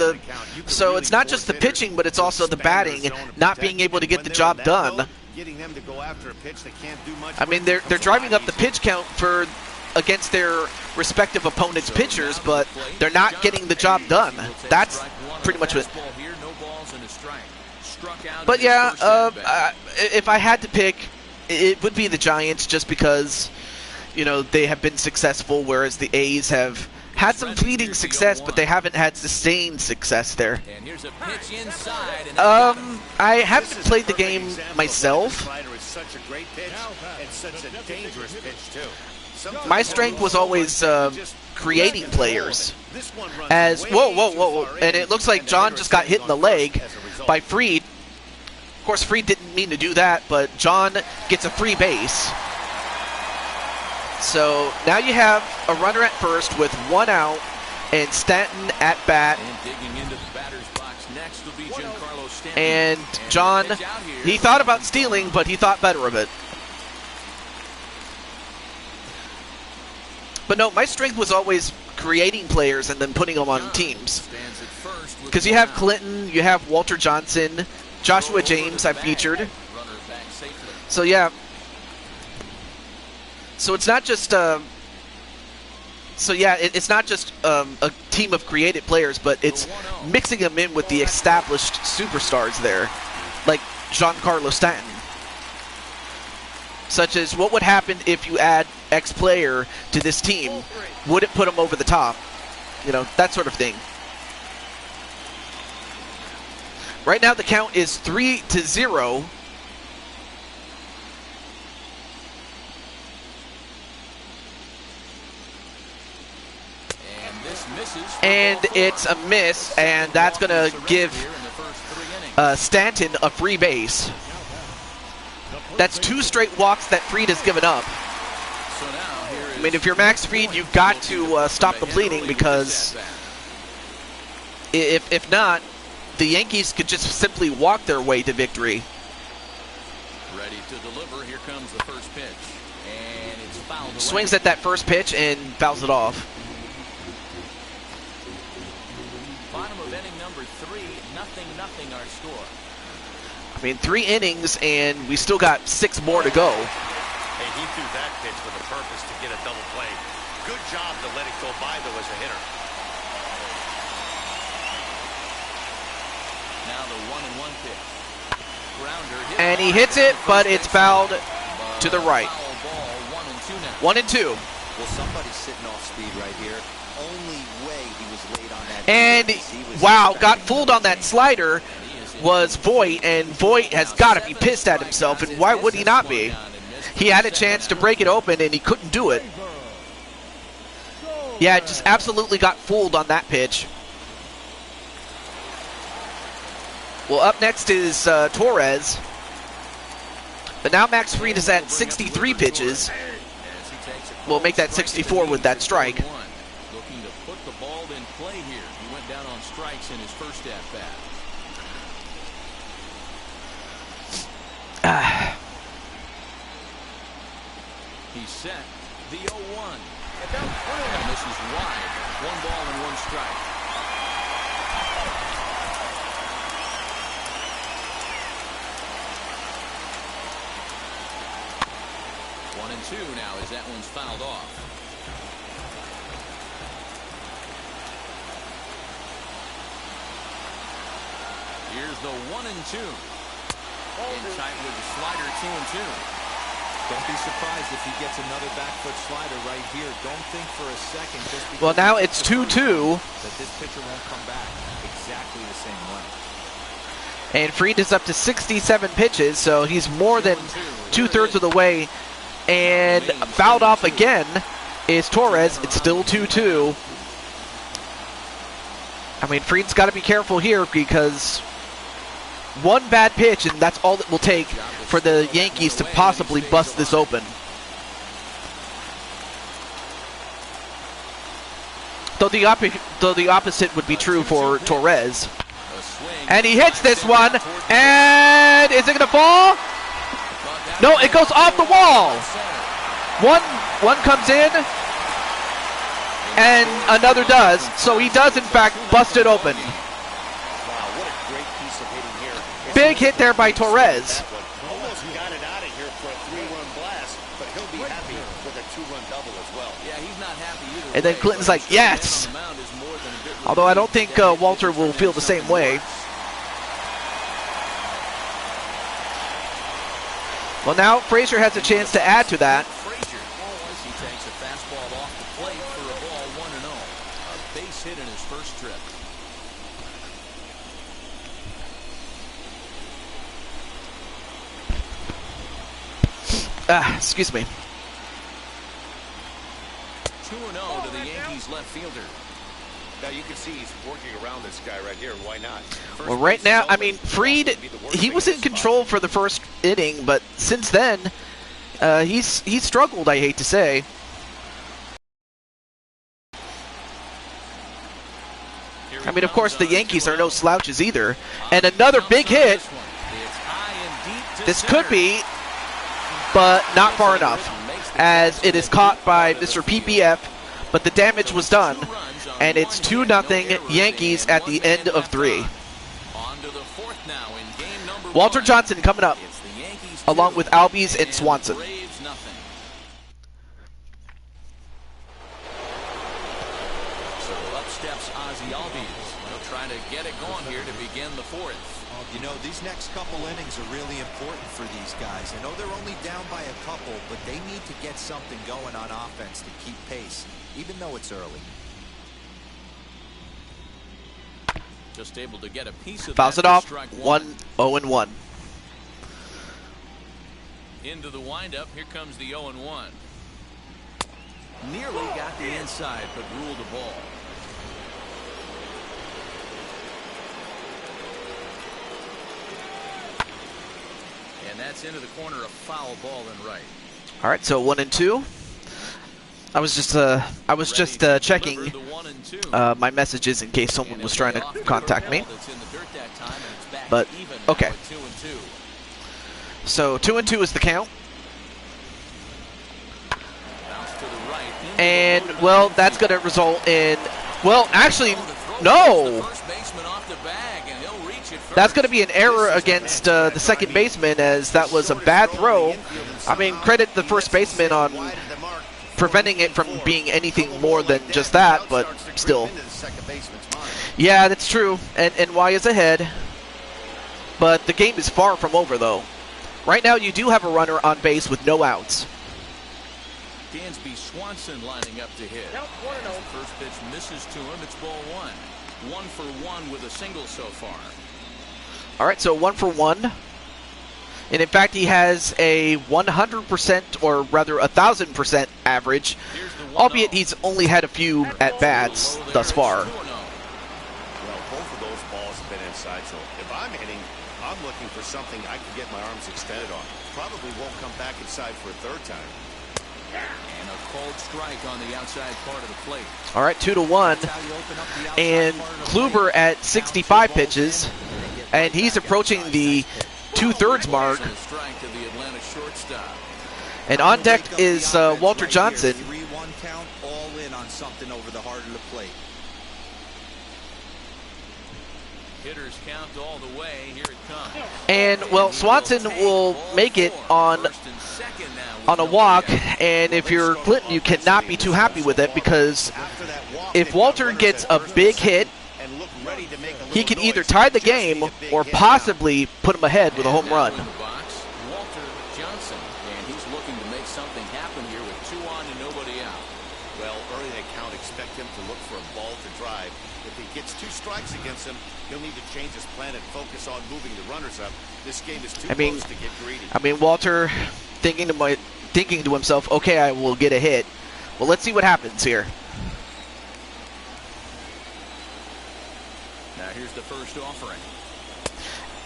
it's not just the pitching, but it's also the batting not being able to get the job done. I mean, they're driving up the pitch count against their respective opponents' pitchers, but they're not getting the job done. That's pretty much it. But yeah, if I had to pick, it would be the Giants, just because, you know, they have been successful, whereas the A's have had some fleeting success, but they haven't had sustained success there. I haven't played the game myself. My strength was always creating players. Whoa, and it looks like John just got hit in the leg by Fried. Of course, Fried didn't mean to do that, but John gets a free base. So now you have a runner at first with 1 out, And Stanton at bat. And digging into the batter's box next will be Giancarlo Stanton. And John, he thought about stealing, but he thought better of it. But no, my strength was always creating players and then putting them on teams. Because you have Clinton, you have Walter Johnson, Joshua James I featured. So yeah. So it's not just it's not just a team of created players, but it's mixing them in with the established superstars there, like Giancarlo Stanton. Such as, what would happen if you add X player to this team? Would it put them over the top? You know, that sort of thing. Right now the count is 3-0. And it's a miss, and that's going to give Stanton a free base. That's 2 straight walks that Fried has given up. I mean, if you're Max Fried, you've got to stop the bleeding, because if not, the Yankees could just simply walk their way to victory. Ready to deliver. Here comes the first pitch, and it's fouled away. Swings at that first pitch and fouls it off. Bottom of inning number 3, 0-0 our score. I mean, 3 innings, and we still got 6 more to go. Hey, he threw that pitch with a purpose to get a double play. Good job to let it go by, though, as a hitter. Now the 1-1 pitch. Grounder, And he hits it, but it's fouled to the right. 1-2. Well, somebody's sitting off speed right here. Only way he was late on that. And, wow, got fooled on that slider was Voit, and Voit has got to be pissed at himself, and why would he not be? He had a chance to break it open, and he couldn't do it. Yeah, just absolutely got fooled on that pitch. Well, up next is Torres. But now Max Fried is at 63 pitches. We'll make that 64 with that strike. Looking to put the ball in play here. He went down on strikes in his first at-bat. He's set. The 0-1. And this is wide. 1 ball and 1 strike. One and 2 now as that one's fouled off. Here's the 1-2. In tight with the slider, 2-2. Don't be surprised if he gets another back foot slider right here. Don't think for a second just because. Well, now it's 2-2. That this pitcher won't come back exactly the same way. And Fried is up to 67 pitches, so he's more than 2/3 of the way. And fouled off again is Torres. It's still 2-2. I mean, Fried's got to be careful here, because one bad pitch, and that's all it will take for the Yankees to possibly bust this open. Though the opposite would be true for Torres. And he hits this one, and is it going to fall? No, it goes off the wall. One comes in, and another does. So he does, in fact, bust it open. Big hit there by Torres. Almost got it out of here for a 3-run blast, but he'll be happy with a 2-run double as well. Yeah, he's not happy either. And then Clinton's like, yes. Although I don't think Walter will feel the same way. Well, now Frazier has a chance to add to that. Frazier, as he takes a fastball off the plate for a ball 1-0. A base hit in his first trip. Excuse me. 2-0 to the Yankees left fielder. Now you can see he's working around this guy right here. Why not? Well, right now, I mean, Fried, he was in control for the first inning, but since then, he's struggled, I hate to say. mean, of course, the Yankees are no slouches either. And another big hit. This could be, but not far enough, as it is caught by Mr. PPF, but the damage was done, and it's 2-0 Yankees at the end of 3. Walter Johnson coming up, along with Albies and Swanson. Trying to get it going here to begin the 4th. You know, these next couple innings are really important for these guys. I know they're only down by a couple, but they need to get something going on offense to keep pace, even though it's early. Just able to get a piece of fouls it off. 1-0-1. Into the windup. Here comes the 0-1. Nearly got the inside, but ruled the ball. And that's into the corner, a foul ball and right. All right, so 1-2. I was just checking my messages in case someone was trying to contact me. But okay. So 2-2 is the count. And well, that's going to result in, well, actually, no. That's going to be an error against the second baseman, as that was a bad throw. I mean, credit the first baseman on preventing it from being anything more than just that, but still. Yeah, that's true. And NY is ahead. But the game is far from over, though. Right now, you do have a runner on base with no outs. Dansby Swanson lining up to hit. The first pitch misses to him. It's ball 1. 1 for 1 with a single so far. All right, so 1 for 1. And in fact, he has a 100%, or rather 1,000% average, albeit he's only had a few at-bats thus far. Well, both of those balls have been inside, so if I'm hitting, I'm looking for something I can get my arms extended on. Probably won't come back inside for a third time. And a cold strike on the outside part of the plate. All right, 2-1. And Kluber at 65 pitches, and he's approaching the 2/3 mark. And on deck is Walter Johnson. 3-1 count, all in on something over the heart of the plate. Hitters count all the way. Here it comes. And well, Swanson will make it on a walk, and if you're Clinton, you cannot be too happy with it, because if Walter gets a big hit, he can either tie the game or possibly put him ahead with a home run. Walter Johnson, and he's looking to make something happen here with 2 on and nobody out. Well, early in the count, expect him to look for a ball to drive. If he gets 2 strikes against him, he'll need to change his plan and focus on moving the runners up. This game is too close to get greedy. I mean, Walter thinking to himself, okay, I will get a hit. Well, let's see what happens here. Now here's the first offering.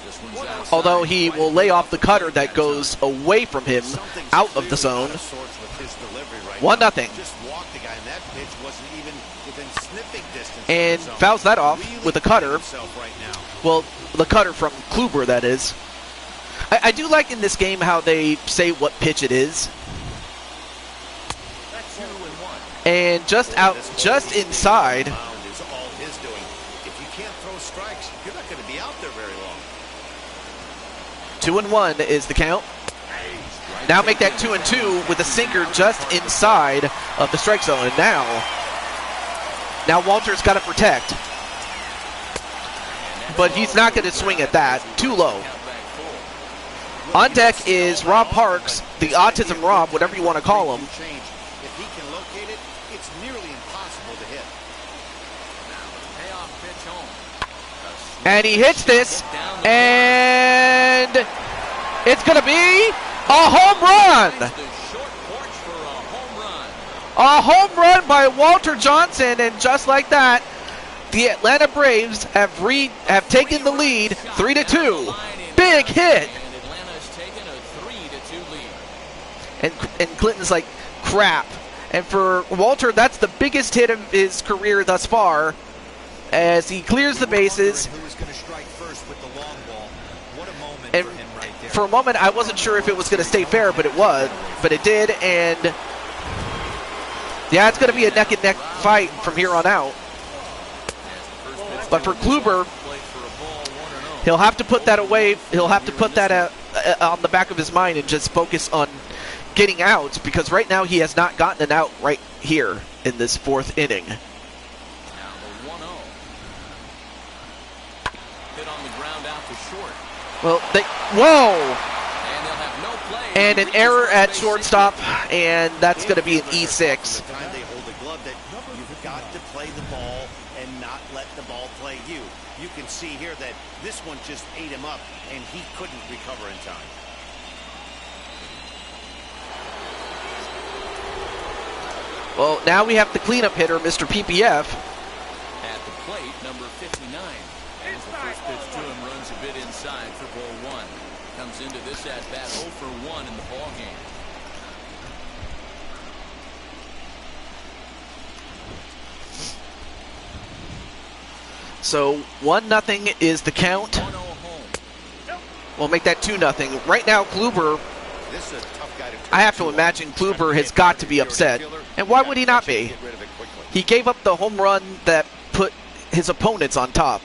This one's outside. Although he will lay off the cutter that goes away from him, out of the zone. 1-0. Just walked the guy, and that pitch wasn't even within sniffing distance. And fouls that off with a cutter. Well, the cutter from Kluber, that is. I do like in this game how they say what pitch it is. And just inside. If you can't throw strikes, you're not going to be out there very long. 2-1 is the count. Now make that 2-2 with a sinker just inside of the strike zone. And now Walter's got to protect. But he's not going to swing at that. Too low. On deck is Rob Parks, the Autism Rob, whatever you want to call him. If he can locate it, it's nearly impossible to hit. Payoff pitch home. And he hits this, and it's going to be a home run. A home run by Walter Johnson, and just like that, the Atlanta Braves have taken the lead 3-2. Big hit. And Clinton's like, crap. And for Walter, that's the biggest hit of his career thus far. as he clears the bases. Who was going to strike first with the long ball? What a moment And for him right there. for a moment, I wasn't sure if it was going to stay fair, but it was. But it did, and yeah, it's going to be a neck-and-neck fight from here on out. But for Kluber, he'll have to put that away. He'll have to put that on the back of his mind and just focus on getting outs, because right now he has not gotten an out right here in this fourth inning. Now the 1-0. Hit on the ground out to short. Well, whoa! And they'll have no play. And an error at shortstop, and that's going to be an E6. The time they hold the glove, that you've got to play the ball and not let the ball play you. You can see here that this one just ate him up, and he couldn't recover in time. Well, now we have the cleanup hitter, Mr. PPF. At the plate, number 59. As the first pitch to him runs a bit inside for ball one. Comes into this at-bat 0 for 1 in the ball game. So 1-0 is the count. 1-0 home. We'll make that 2-0. Right now, Kluber, This is a tough guy to turn I have to to. imagine Kluber has got to be upset. And why would he not be? Get rid of it quickly. He gave up the home run that put his opponents on top.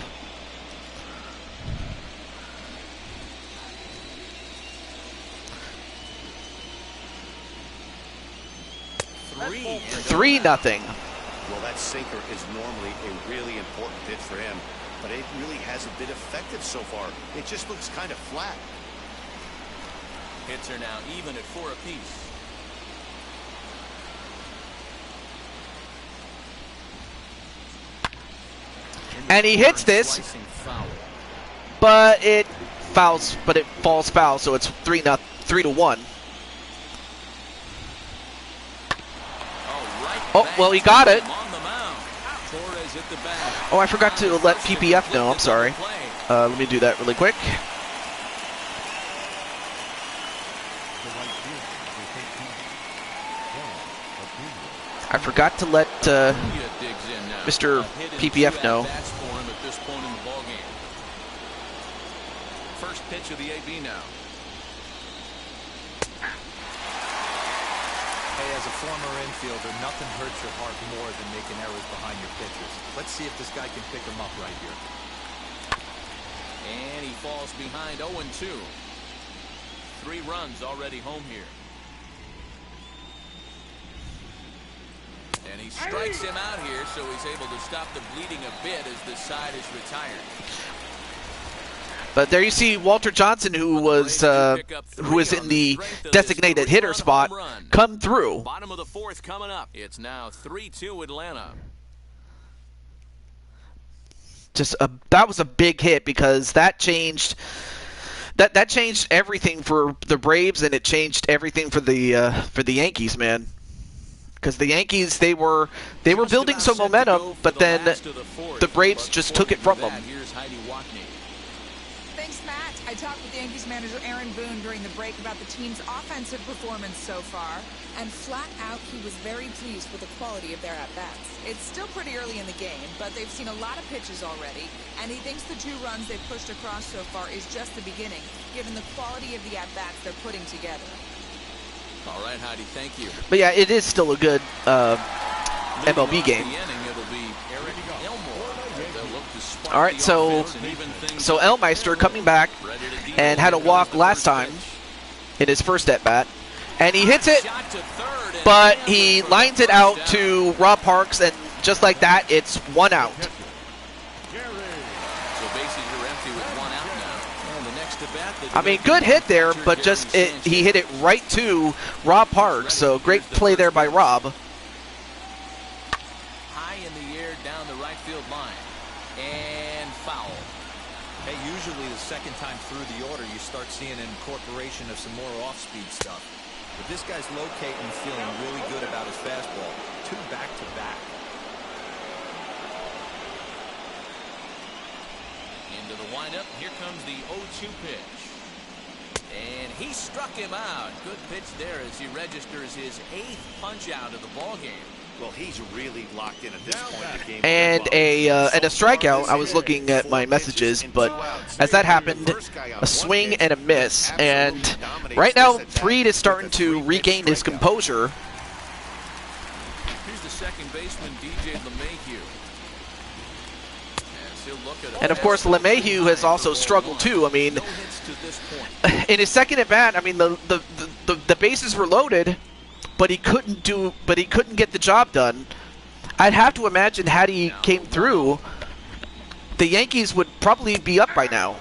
Three. 3-0. Well, that sinker is normally a really important pitch for him, but it really hasn't been effective so far. It just looks kind of flat. Hits are now even at 4 apiece. And he hits this, Slicing foul. but it falls foul, so it's 3-1. Oh, well, he got it. Oh, I forgot to let PPF know. I'm sorry. Let me do that really quick. I forgot to let Mr. PPF know. First pitch of the AB now. Hey, as a former infielder, nothing hurts your heart more than making errors behind your pitchers. Let's see if this guy can pick him up right here. And he falls behind 0-2. 3 runs already home here. And he strikes him out here, so he's able to stop the bleeding a bit as the side is retired. But there you see Walter Johnson, who was in the designated hitter spot, come through. Bottom of the 4th coming up. It's now 3-2 Atlanta. That was a big hit, because that changed that changed everything for the Braves, and it changed everything for the Yankees, man. Because the Yankees, they were building some momentum, but then the Braves just took it from them. Thanks, Matt. I talked with Yankees manager Aaron Boone during the break about the team's offensive performance so far, and flat out, he was very pleased with the quality of their at-bats. It's still pretty early in the game, but they've seen a lot of pitches already, and he thinks the 2 runs they've pushed across so far is just the beginning, given the quality of the at-bats they're putting together. All right, Heidi, thank you. But yeah, it is still a good MLB game. All right, so Elmeister coming back and had a walk last time in his first at-bat. And he hits it, but he lines it out to Rob Parks, and just like that, it's 1 out. I mean, good hit there, but he hit it right to Rob Parks, so great play there by Rob. High in the air down the right field line. And foul. Hey, usually the second time through the order, you start seeing an incorporation of some more off-speed stuff. But this guy's locating and feeling really good about his fastball. 2 back-to-back. Into the windup. Here comes the 0-2 pitch. And he struck him out. Good pitch there as he registers his 8th punch out of the ball game. Well, he's really locked in at this point in the game. And a strikeout. I was looking at my messages, but as that happened, a swing and a miss. And right now, Fried is starting to regain his composure. Here's the second baseman, DJ LeMahieu. And of course, LeMahieu has also struggled too. I mean, in his second at bat, I mean the bases were loaded, but he couldn't get the job done. I'd have to imagine had he came through, the Yankees would probably be up by now.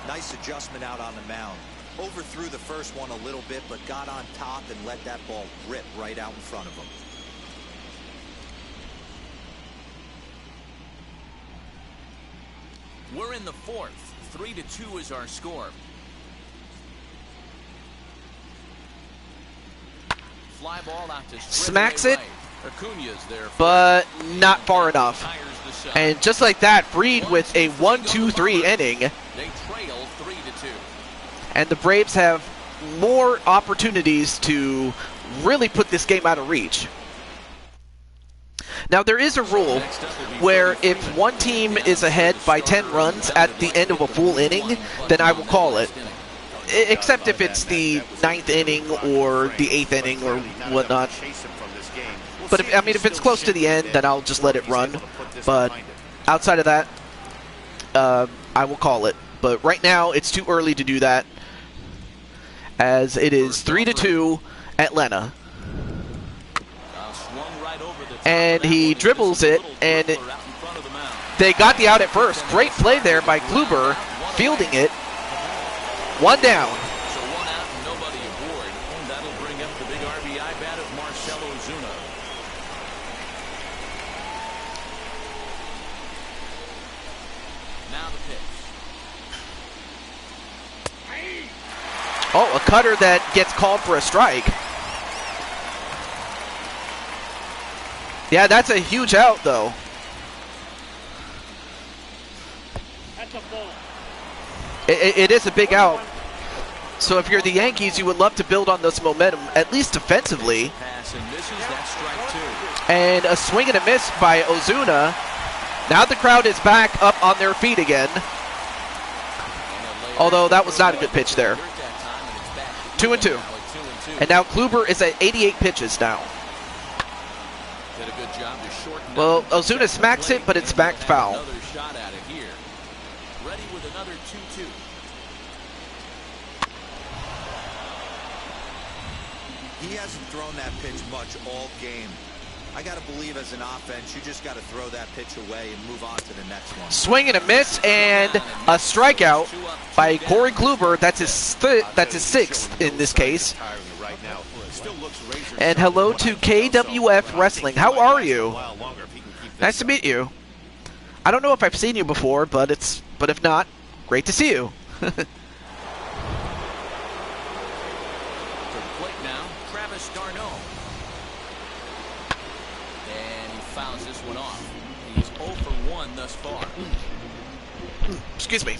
Nice adjustment out on the mound. Overthrew the first one a little bit, but got on top and let that ball rip right out in front of him. We're in the fourth. 3-2 is our score. Fly ball out to Smacks it, Acuna's there, but not far enough. And just like that, Fried with a 1-2-3 inning. They trail 3-2. And the Braves have more opportunities to really put this game out of reach. Now, there is a rule where if one team is ahead by 10 runs at the end of a full inning, then I will call it. Except if it's the 9th inning or the 8th inning or whatnot. But if it's close to the end, then I'll just let it run. But outside of that, I will call it. But right now, it's too early to do that, as it is 3-2 Atlanta. And he dribbles it, and they got the out at first. Great play there by Kluber, fielding it. One down. So one out and nobody aboard. And that'll bring up the big RBI bat of Marcel Ozuna. Now the pitch. Oh, a cutter that gets called for a strike. Yeah, that's a huge out, though. It is a big out. So if you're the Yankees, you would love to build on this momentum, at least defensively. And a swing and a miss by Ozuna. Now the crowd is back up on their feet again. Although that was not a good pitch there. 2-2. And now Kluber is at 88 pitches now. Well, Ozuna smacks it, but it's smacked foul. Another shot at it here. Ready with another 2-2. He hasn't thrown that pitch much all game. I got to believe as an offense, you just got to throw that pitch away and move on to the next one. Swing and a miss, and a strikeout by Corey Kluber. That's his sixth in this case. And hello to KWF Wrestling. How are you? Nice to meet you. I don't know if I've seen you before, but if not, great to see you. Thus far. Excuse me.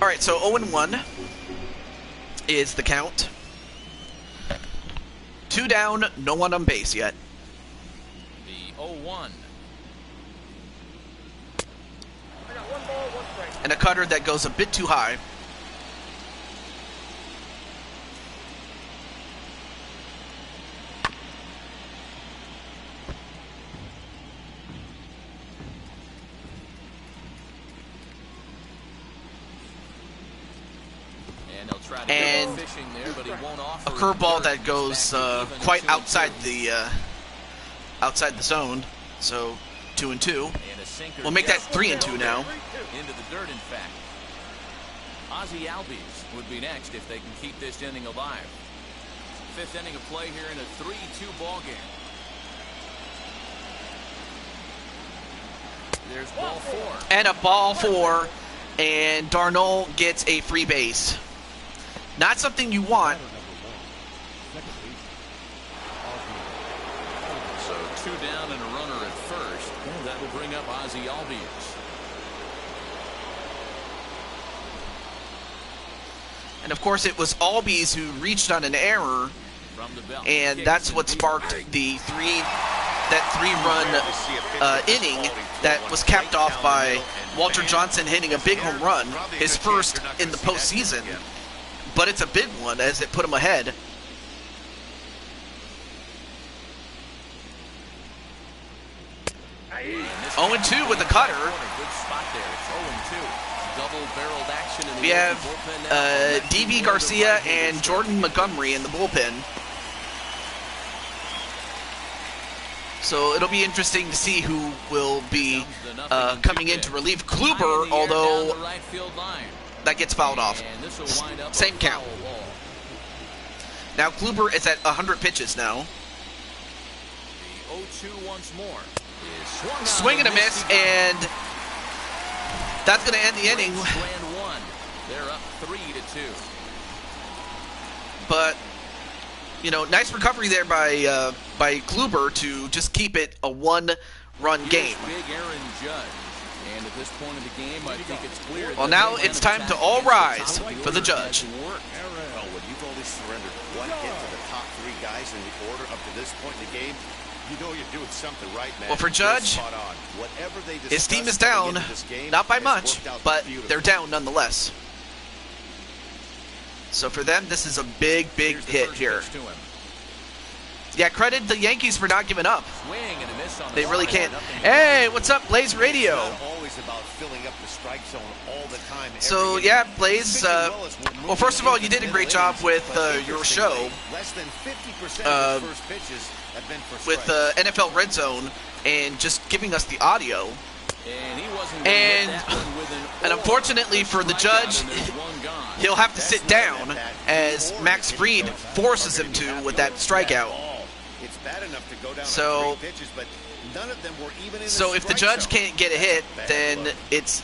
All right, so 0-1 is the count. 2 down, no one on base yet. The 0-1. And a cutter that goes a bit too high. And a curveball that goes quite outside the zone. So 2-2. We'll make that 3-2 now. Into the dirt, in fact. Ozzy Albies would be next if they can keep this inning alive. 5th inning of play here in a 3-2 ball game. There's ball 4. And a ball 4, and Darnold gets a free base. Not something you want. So 2 down and a runner at first. That will bring up Ozzy Albies. And of course, it was Albies who reached on an error and that's what sparked the three-run inning that was capped off by Walter Johnson hitting a big home run, his first in the postseason. But it's a big one as it put him ahead. And 0-2 with the cutter. Good spot there. It's 0-2. Double-barreled action in the We have Davey Garcia and Jordan Montgomery in the bullpen. So it'll be interesting to see who will be coming in to relieve Kluber, although that gets fouled off. Same count. Now Kluber is at 100 pitches now. The 0-2 once more. Swing and a miss, and that's going to end the inning. They're up 3-2. But, you know, nice recovery there by Kluber to just keep it a one-run game. Big Aaron Judge. And at this point in the game, I think it's clear. Well, now it's time to all rise for the Judge. Well, when you've only surrendered one hit to the top three guys in the order up to this point in the game, you know you're doing something right, man. Well, for Judge, his team is down, not by much, but they're down nonetheless. So for them, this is a big, big hit here. Yeah, credit the Yankees for not giving up. They really can't. Hey, what's up, Blaze Radio? So yeah, Blaze. Well, first of all, you did a great job with your show with NFL Red Zone and just giving us the audio. And unfortunately for the Judge, he'll have to sit down as Max Fried forces him to with that strikeout. So if the Judge can't get a hit, then it's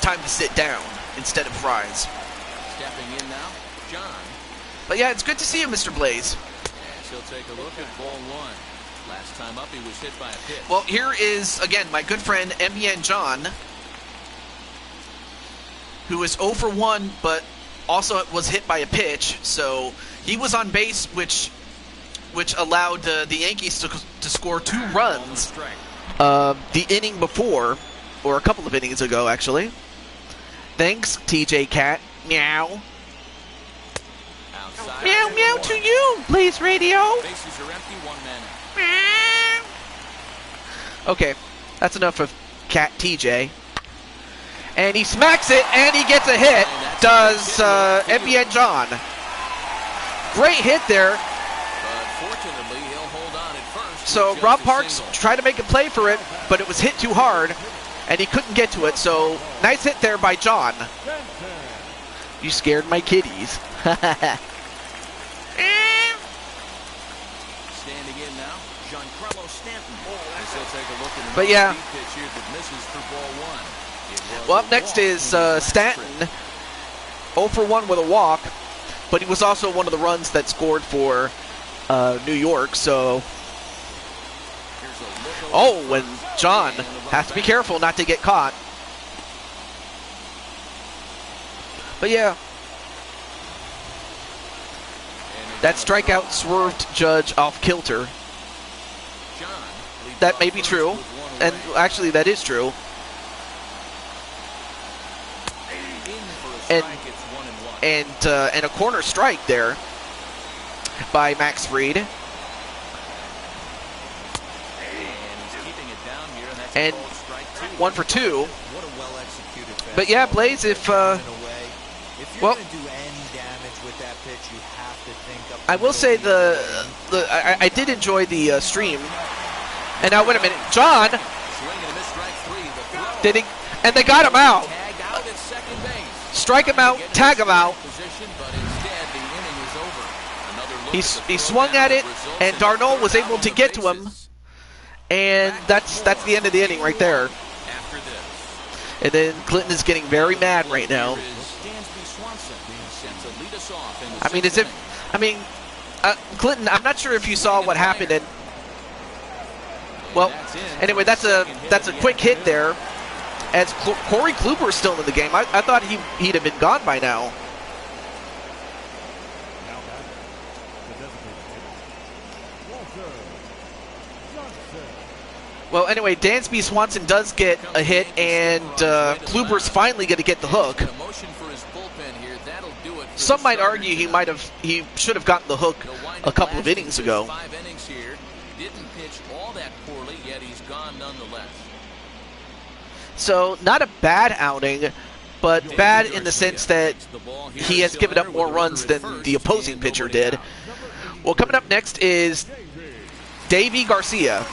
time to sit down instead of rise. Stepping in now, John. But yeah, it's good to see you, Mr. Blaze. He'll take a look at ball one. Last time up, he was hit by a pitch. Well, here is, again, my good friend, MBN John, who is 0 for 1, but also was hit by a pitch. So he was on base, which allowed the Yankees to score 2 runs the inning before, or a couple of innings ago, actually. Thanks, TJ Cat. Meow. Outside. Meow, meow to you, Blaze Radio. Bases are empty, 1 man. Okay, that's enough of Cat TJ. And he smacks it, and he gets a hit. Does MBN John. Great hit there. But fortunately, he'll hold on at first. So Rob Parks tried to make a play for it, but it was hit too hard, and he couldn't get to it. So nice hit there by John. You scared my kitties. Standing in now, Giancarlo Stanton. Take a look at but yeah. Pitch here that misses for ball 1. Well, up next is Stanton, 0 for 1 with a walk, but he was also one of the runs that scored for New York. So, and John has to be careful not to get caught. But yeah, that strikeout swerved Judge off kilter. That may be true, and actually that is true. And a corner strike there by Max Fried. And 1 for 2. But yeah, Blaze, if well, I will say I did enjoy the stream. And now, wait a minute, John did he? And they got him out. Strike him out, tag him out. He swung at it, and Darnold was able to get to him, and that's the end of the inning right there. And then Clinton is getting very mad right now. Clinton, I'm not sure if you saw what happened. And well, anyway, that's a quick hit there. As Corey Kluber is still in the game, I thought he'd have been gone by now. Well, anyway, Dansby Swanson does get a hit, and Kluber's finally going to get the hook. Some might argue he should have gotten the hook a couple of innings ago. 5 innings here. Didn't pitch all that poorly, yet he's gone nonetheless. So, not a bad outing, but bad in the sense that he has given up more runs than the opposing pitcher did. Well, coming up next is Davey Garcia,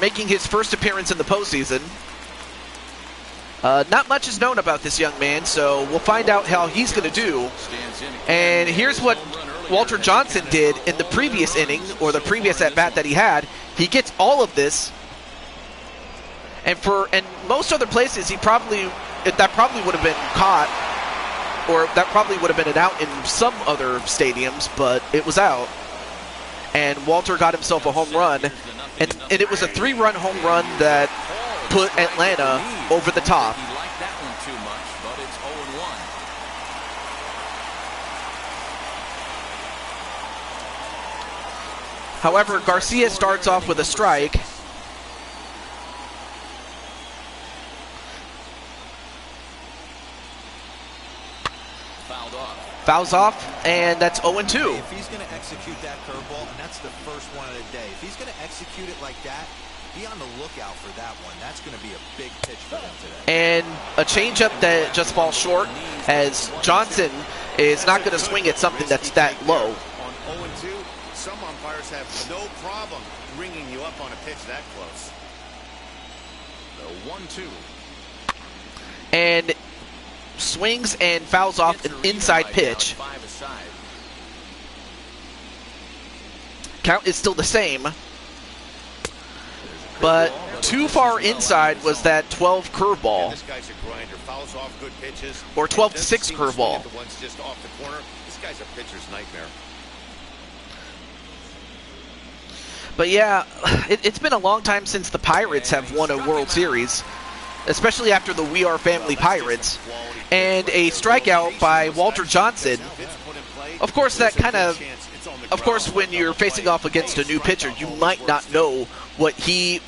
making his first appearance in the postseason. Not much is known about this young man, so we'll find out how he's going to do. And here's what Walter Johnson did in the previous inning, or the previous at-bat that he had. He gets all of this, and most other places, that probably would have been caught, or that probably would have been an out in some other stadiums, but it was out. And Walter got himself a home run, and it was a 3-run home run that put Atlanta over the top. He liked that one too much, but it's 0-1. However, Garcia starts off with a strike. Fouls off, and that's 0-2. If he's going to execute that curveball, and that's the first one of the day, if he's going to execute it like that, be on the lookout for that one. That's going to be a big pitch for them today. And a changeup that just falls short, as Johnson is not going to swing at something that's that low. On 0-2, some umpires have no problem ringing you up on a pitch that close. The 1-2. And swings and fouls off an inside pitch. Count is still the same, but too far inside was that 12 curveball, This guy's a grinder. Fouls off good pitches. or 12-6 curveball. The ones just off the corner. This guy's a pitcher's nightmare. But yeah, it's been a long time since the Pirates have won a World Series, especially after the We Are Family Pirates. And a strikeout by Walter Johnson. Of course, that kind of course, when you're facing off against a new pitcher, you might not know what he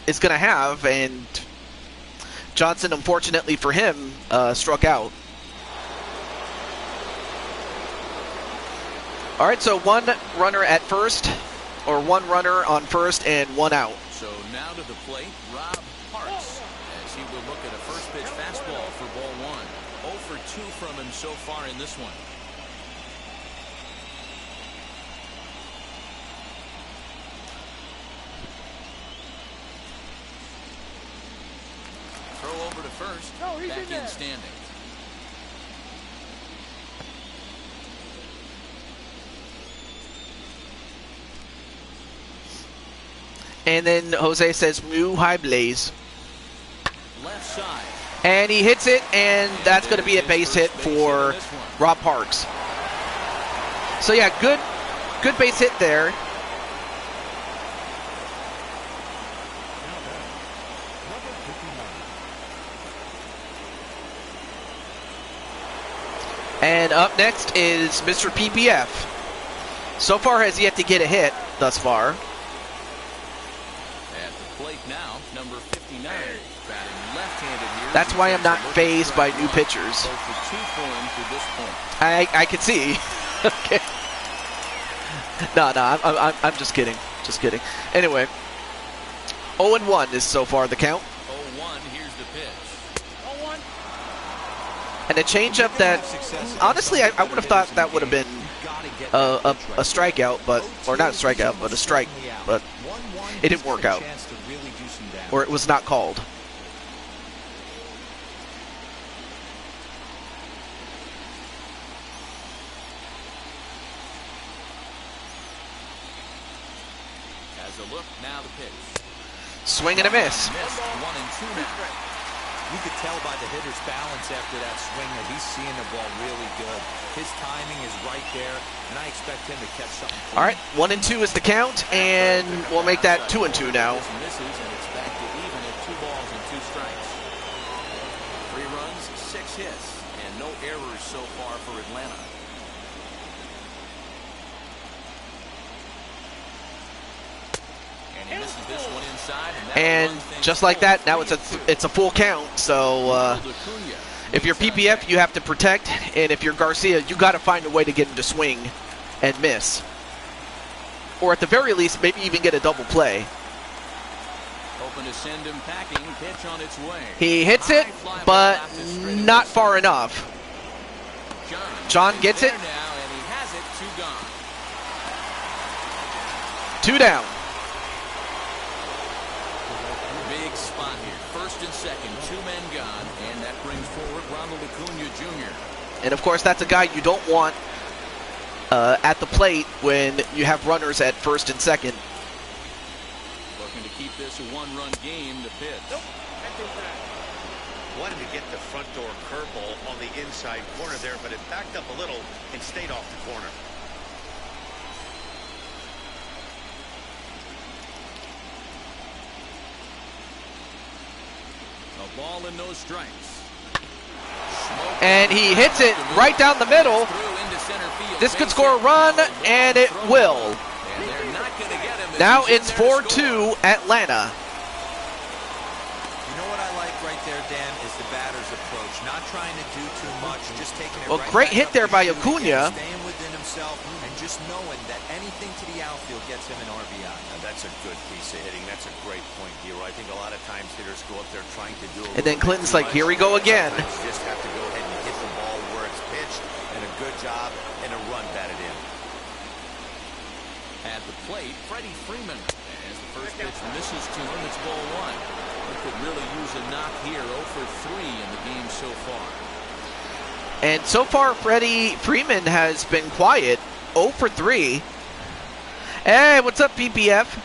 is going to have, and Johnson, unfortunately for him, struck out. All right, so one runner at first, or one runner on first and one out. So now to the plate, Rob Parks, as he will look at a first pitch fastball for ball 1. 0 for 2 from him so far in this one. Throw over to first, back in standing. And then Jose says, "Moo high blaze." Left side. And he hits it, and that's going to be a base hit for Rob Parks. So yeah, good base hit there. And up next is Mr. PPF. So far has yet to get a hit thus far. At the plate now, number 59, batting left-handed here. That's why I'm not fazed by new pitchers. I can see. Okay. No, I'm just kidding. Just kidding. Anyway, 0-1 is so far the count. 0-1, here's the pitch. 0-1. And a changeup that, honestly, I would have thought that would have been a strikeout, but, or not a strikeout, but a strike, but it didn't work out, or it was not called. As a look, now the pitch. Swing and a miss. Missed 1-2 now. You could tell by the hitter's balance after that swing that he's seeing the ball really good. His timing is right there, and I expect him to catch something. All right, 1-2 is the count, and we'll make that 2-2 now. Misses, and it's back to even at 2 balls and 2 strikes. 3 runs, 6 hits, and no errors so far for Atlanta. Misses this one inside, And just like that, now it's a full count. So if you're PPF, you have to protect, and if you're Garcia, you got to find a way to get him to swing and miss, or at the very least, maybe even get a double play. Hoping to send him packing. Pitch on its way. He hits it, but not far enough. John gets it. Now, and he has it. 2 gone. 2 down. Big spot here. First and second, 2 men gone, and that brings forward Ronald Acuna Jr. And of course, that's a guy you don't want at the plate when you have runners at first and second. Looking to keep this a 1-run game to pitch. Wanted to get the front door curveball on the inside corner there, but it backed up a little and stayed off the corner. A ball and no strikes. And he hits it right down the middle. This could score a run, and it will. And they're not going to get him. Now it's 4-2 Atlanta. You know what I like right there, Dan, is the batter's approach. Not trying to do too much, just taking it Well, right great back hit up there the by chute Acuna. again, staying within himself, and just knowing that anything to the outfield gets him an RBI. Now, that's a good piece of hitting. That's a great point, Hero. I think a lot of times hitters go up there trying to do a And then little bit Clinton's too like, much. here we go again. Sometimes you just have to go ahead and hit the ball where it's pitched, and a good job and a run batted in. At the plate, Freddie Freeman. As the first pitch misses to him, it's ball 1. He could really use a knock here. 0 for 3 in the game so far. And so far, Freddie Freeman has been quiet. 0 for 3. Hey, what's up, PPF?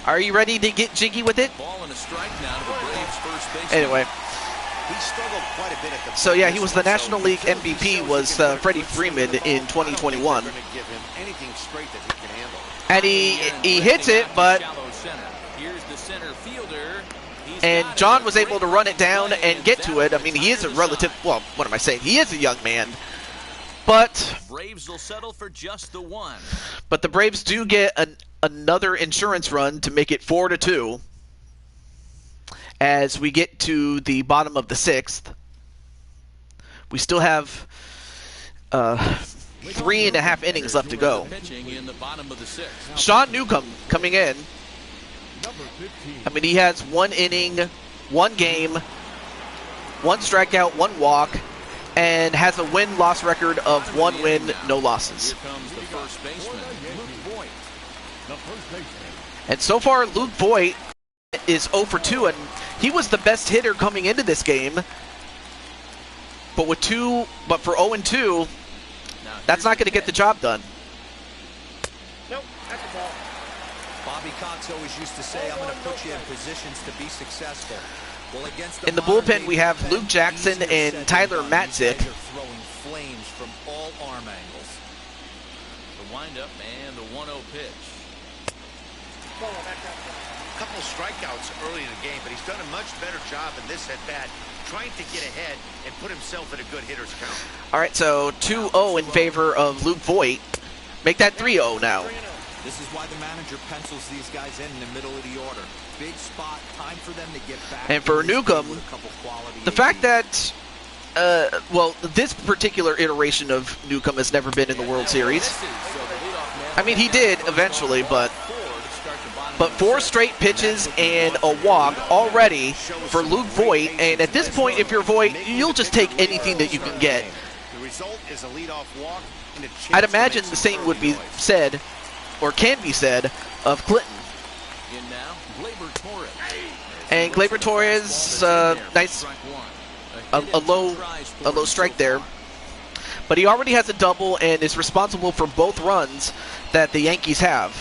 Are you ready to get jiggy with it? Ball and a strike now to the Braves first baseman. Anyway, He struggled quite a bit at the so yeah, he plate, was the so National League until he MVP shows was he can Freddie convert Freeman swings in to the ball, I don't think 2021. they're gonna give him anything straight that he can handle. And he hits it, but Here's the center fielder. and John was able to run it down and get to it. I mean, he is a relative, well, what am I saying? He is a young man. But Braves will settle for just the 1. the Braves do get another insurance run to make it 4-2 as we get to the bottom of the 6th. We still have 3.5 innings left to go. Pitching in the bottom of the 6th. Sean Newcomb coming in. I mean, he has 1 inning, 1 game, 1 strikeout, 1 walk, and has a win-loss record of 1 win, no losses. Here comes the first baseman, Luke Voigt. And so far, Luke Voigt is 0 for 2, and he was the best hitter coming into this game. But for 0 and 2, that's not going to get the job done. Nope, that's a ball. Bobby Cox always used to say, I'm going to put you in positions to be successul. Well, against In the bullpen, we have Luke Jackson and Tyler Matzik. They're throwing flames from all arm angles. The windup and the 1-0 pitch. A couple strikeouts early in the game, but he's done a much better job in this at-bat, trying to get ahead and put himself in a good hitter's count. All right, so 2-0 in favor of Luke Voigt. Make that 3-0 now. This is why the manager pencils these guys in the middle of the order. Big spot, time for them to get back. And for Newcomb, the fact that, well, this particular iteration of Newcomb has never been in the World Series. I mean, he did eventually, but 4 straight pitches and a walk already for Luke Voigt. And at this point, if you're Voigt, you'll just take anything that you can get. The result is a leadoff walk and a chance I'd to imagine make the some same would be early noise. said, or can be said, of Clinton. In now, Gleyber Torres. And Gleyber Torres, nice, a low strike there. But he already has a double and is responsible for both runs that the Yankees have.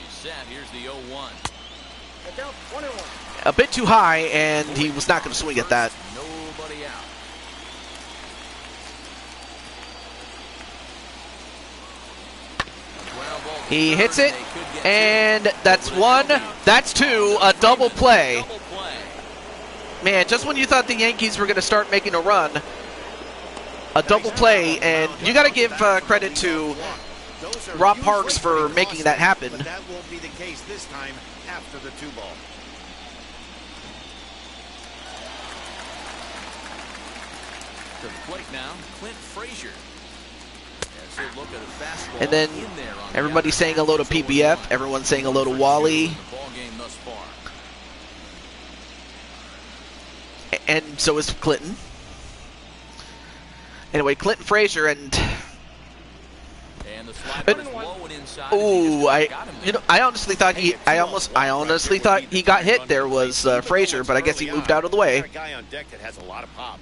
He's set. Here's the 0-1. A bit too high, and he was not going to swing at that. Nobody out. He hits it, and that's 1, that's 2, a double play. Man, just when you thought the Yankees were going to start making a run, a double play, and you got to give credit to Those are Rob usually Parks for pretty making costly, that happen. But that won't be the case this time after the 2-ball. To the plate now, Clint Frazier. As they look at a fastball And then in there on the everybody's saying hello to outside. PBF. Everyone's saying hello to Wally. The ball game thus far. And so is Clinton. Anyway, Clinton Frazier and And the slider is low and inside. ooh, As he just got him there. I honestly thought I honestly thought he got hit there was Frazier, but I guess he moved out of the way. A guy on deck that has a lot of pop.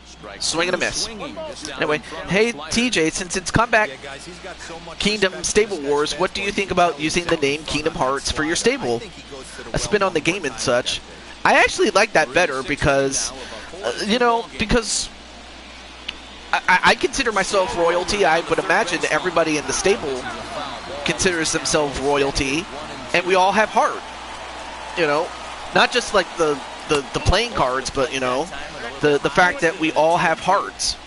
Strike Swing and a two, miss. swinging just down Anyway, in front of the hey slider. TJ, since it's comeback Yeah, guys, he's got so much Kingdom respect Stable for this Wars, guy's what do you fastball. think about He's using the having name fun Kingdom on that Hearts for your slider. stable? I think he goes to the A spin on the well game and one such. time. I actually like that better because, because I consider myself royalty. I would imagine everybody in the stable considers themselves royalty, and we all have heart. You know, not just like the playing cards, but you know, the fact that we all have hearts.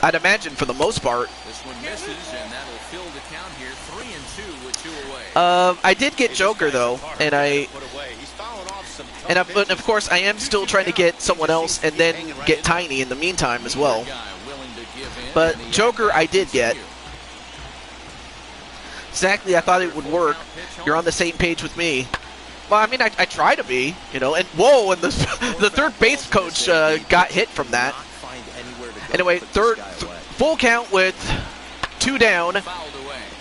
I'd imagine for the most part. This one misses, and that'll fill the count here. 3-2 with 2 away. I did get Joker though, and but of course I am still trying to get someone else and then get Tiny in the meantime as well. But Joker I did get. Exactly, I thought it would work. You're on the same page with me. Well, I mean, I try to be, you know. And whoa, and the third base coach got hit from that. Anyway, full count with 2 down,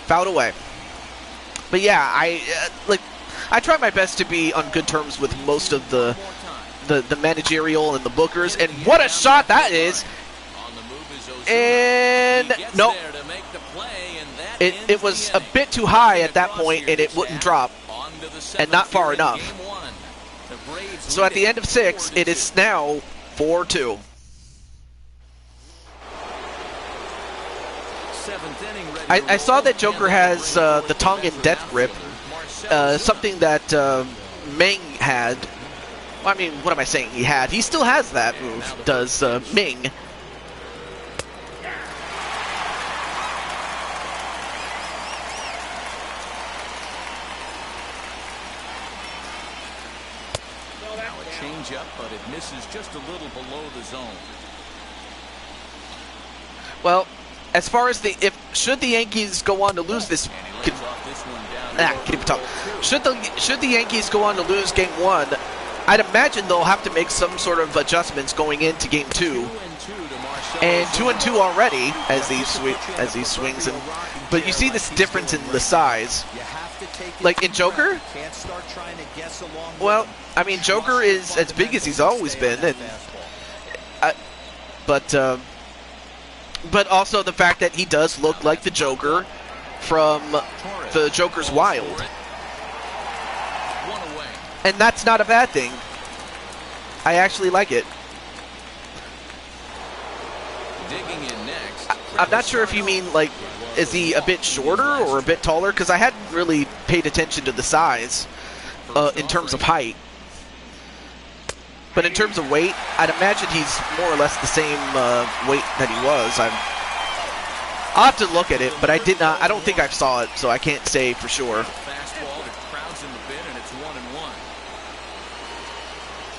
fouled away. But yeah, I try my best to be on good terms with most of the managerial and the bookers. And what a shot that is! And no, it was a bit too high at that point, and it wouldn't drop, and not far enough. So at the end of 6, it is now 4-2. I saw that Joker has the Tongan Death Grip, something that Ming had. Well, I mean, what am I saying he had? He still has that move, does Ming. Now a change-up, but it misses just a little below the zone. Well, as far as should the Yankees go on to lose this, should the Yankees go on to lose Game 1, I'd imagine they'll have to make some sort of adjustments going into Game 2. And 2-2 already as these swings, but you see this difference in the size. Like in Joker, well, I mean Joker is as big as he's always been, and but also the fact that he does look like the Joker from the Joker's Wild. And that's not a bad thing. I actually like it. I'm not sure if you mean, like, is he a bit shorter or a bit taller? Because I hadn't really paid attention to the size in terms of height. But in terms of weight, I'd imagine he's more or less the same weight that he was. I'll have to look at it, but I don't think I saw it, so I can't say for sure.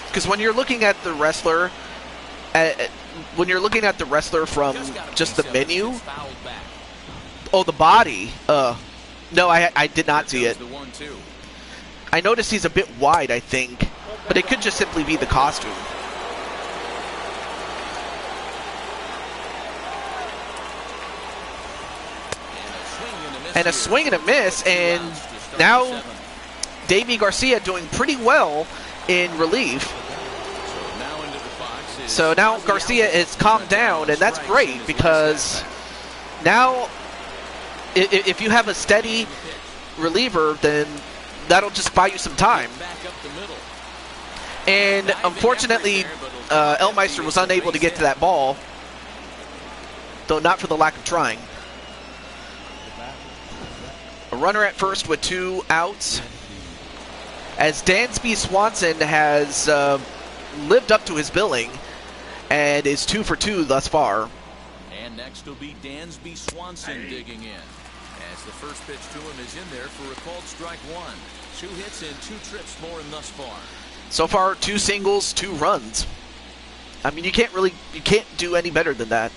Because when you're looking at the wrestler, from just the menu, oh, the body. No, I did not see it. I noticed he's a bit wide, I think, but it could just simply be the costume. And a swing and a miss, and now Davey Garcia doing pretty well in relief. So now Garcia is calmed down, and that's great because now if you have a steady reliever, then that'll just buy you some time. And unfortunately, Elmeister was unable to get to that ball, though not for the lack of trying. A runner at first with 2 outs, as Dansby Swanson has lived up to his billing and is 2 for 2 thus far. And next will be Dansby Swanson digging in. As the first pitch to him is in there for a called strike one. 2 hits and 2 trips for him thus far. So far, 2 singles, 2 runs. I mean, you can't do any better than that.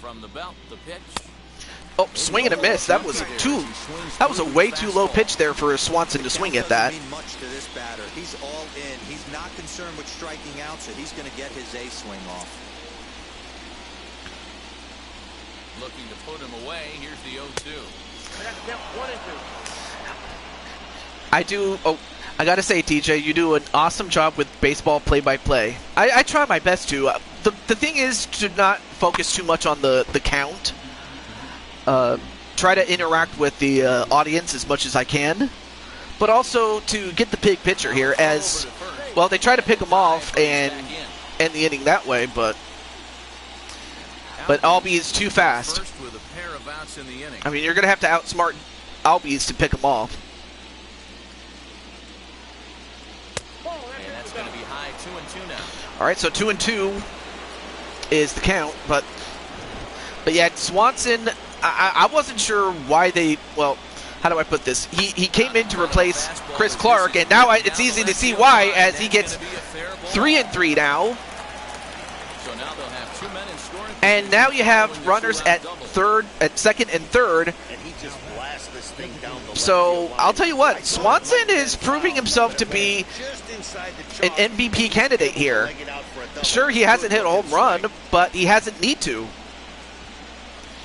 From the belt, the pitch. Oh, swing and a miss. That was a way too low pitch there for Swanson to swing at that. Doesn't mean much to this batter. He's all in. He's not concerned with striking out, so he's going to get his A swing off. Looking to put him away. Here's the 0-2. I gotta say, TJ, you do an awesome job with baseball play-by-play. I try my best to. The thing is to not focus too much on the count. Try to interact with the audience as much as I can, but also to get the big picture here. As well, they try to pick him off and end the inning that way, but Albie is too fast. I mean, you're gonna have to outsmart Albies to pick him off. And that's going to be high. 2-2 now. All right, so 2-2 is the count, but yeah, Swanson. I wasn't sure why they. Well, how do I put this? He came in to replace Chris Clark, and now it's easy to see why, as he gets 3-3 now. So now they'll have 2 men in scoring. And now you have runners at second and third. And he just blasts this thing down the So left field I'll line. tell you what, Swanson is proving himself to be Just inside the an chalk. MVP candidate here. Leg it out for a double. Sure, he hasn't hit a home run, but he hasn't need to.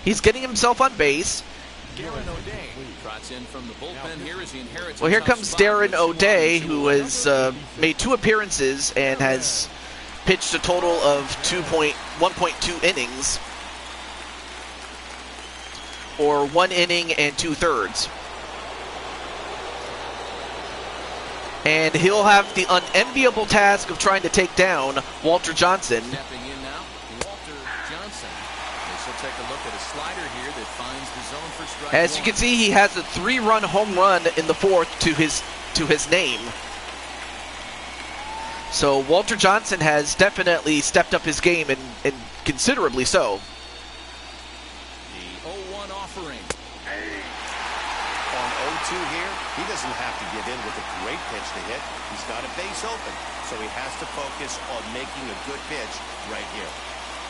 He's getting himself on base. Darren O'Day trots in from the bullpen here as he inherits. Well, here a tough comes spot. Darren O'Day, who has made 2 appearances and has pitched a total of 1.2 innings, or 1 inning and 2/3. And he'll have the unenviable task of trying to take down Walter Johnson. Stepping in now, Walter Johnson. This will take a look at a slider here that finds the zone for strike As you one. can see, he has a 3-run home run in the 4th to his name. So Walter Johnson has definitely stepped up his game, and considerably so. The 0-1 offering. On 0-2 here, he doesn't have to give in with a great pitch to hit. He's got a base open, so he has to focus on making a good pitch right here.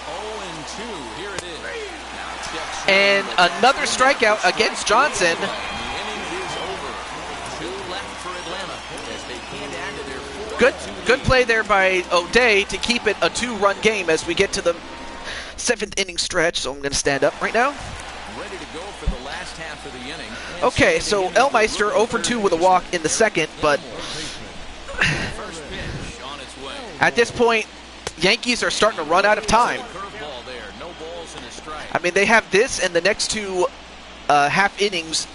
0-2. Here it is. Now check swing. And another strikeout against Johnson. The inning is over. 2 left for Atlanta as they can't add to their 4-2 Good lead. play there by O'Day to keep it a 2-run game as we get to the 7th inning stretch. So I'm going to stand up right now. Ready to go for the last half of the inning. And Okay, so the inning Elmeister will 0 for 2 with a walk in the 2nd, but first pitch on its way. at this point, Yankees are starting to run out of time. Curveball there. No balls and a strike. I mean, they have this and the next 2 half innings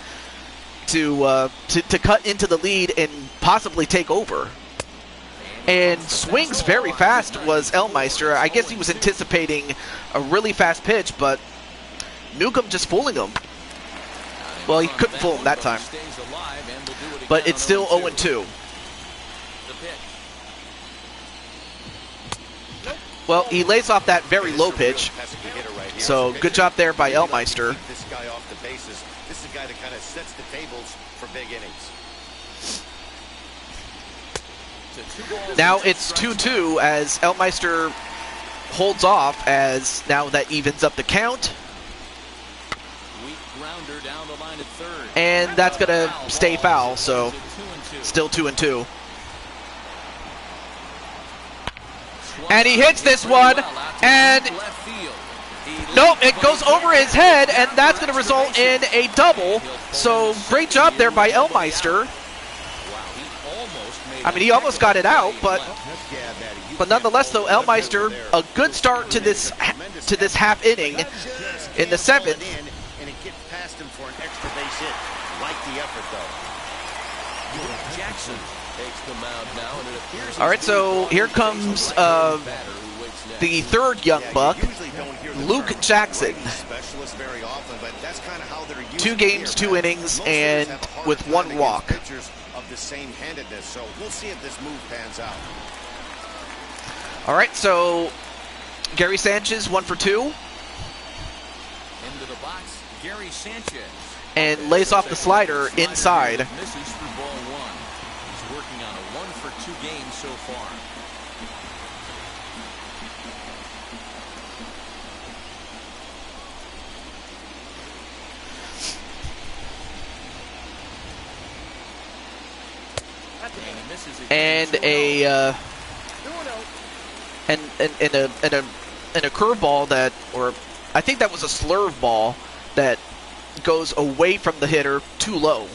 to cut into the lead and possibly take over. And swings very fast was Elmeister. I guess he was anticipating a really fast pitch, but Newcomb just fooling him. Well, he couldn't fool him that time. But it's still 0-2. Well, he lays off that very low pitch. So good job there by Elmeister. Keep this guy off the bases. This is a guy that kind of sets the tables for big innings. Now it's 2-2 as Elmeister holds off, as now that evens up the count. And that's going to stay foul, so still 2-2. And he hits this one, and nope, it goes over his head, and that's going to result in a double. So great job there by Elmeister. I mean, he almost got it out, but nonetheless, though, Elmeister, a good start to this half inning in the 7th. And it gets past him for an extra base hit. Like the effort, though. Jackson takes the mound now, and it appears. All right, so here comes the 3rd young buck, Luke Jackson. 2 games, 2 innings, and with 1 walk. the same handedness, so we'll see if this move pans out. All right, so Gary Sanchez 1 for 2. Into the box, Gary Sanchez. And lays off the slider inside. Misses for ball 1. He's working on a 1 for 2 game so far. And a a curveball that, or I think that was a slurve ball that goes away from the hitter too low.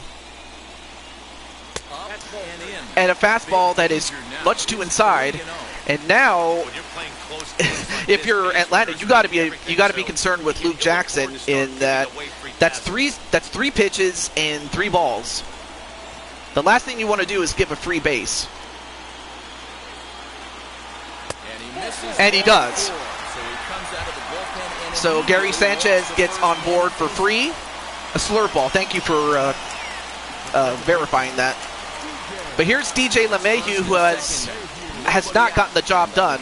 And a fastball that is much too inside. And now, if you're Atlanta, you got to be concerned with Luke Jackson in that that's three pitches and 3 balls. The last thing you want to do is give a free base. And he does. So Gary Sanchez gets on board for free. A slurve ball. Thank you for verifying that. But here's DJ LeMahieu, who has not gotten the job done.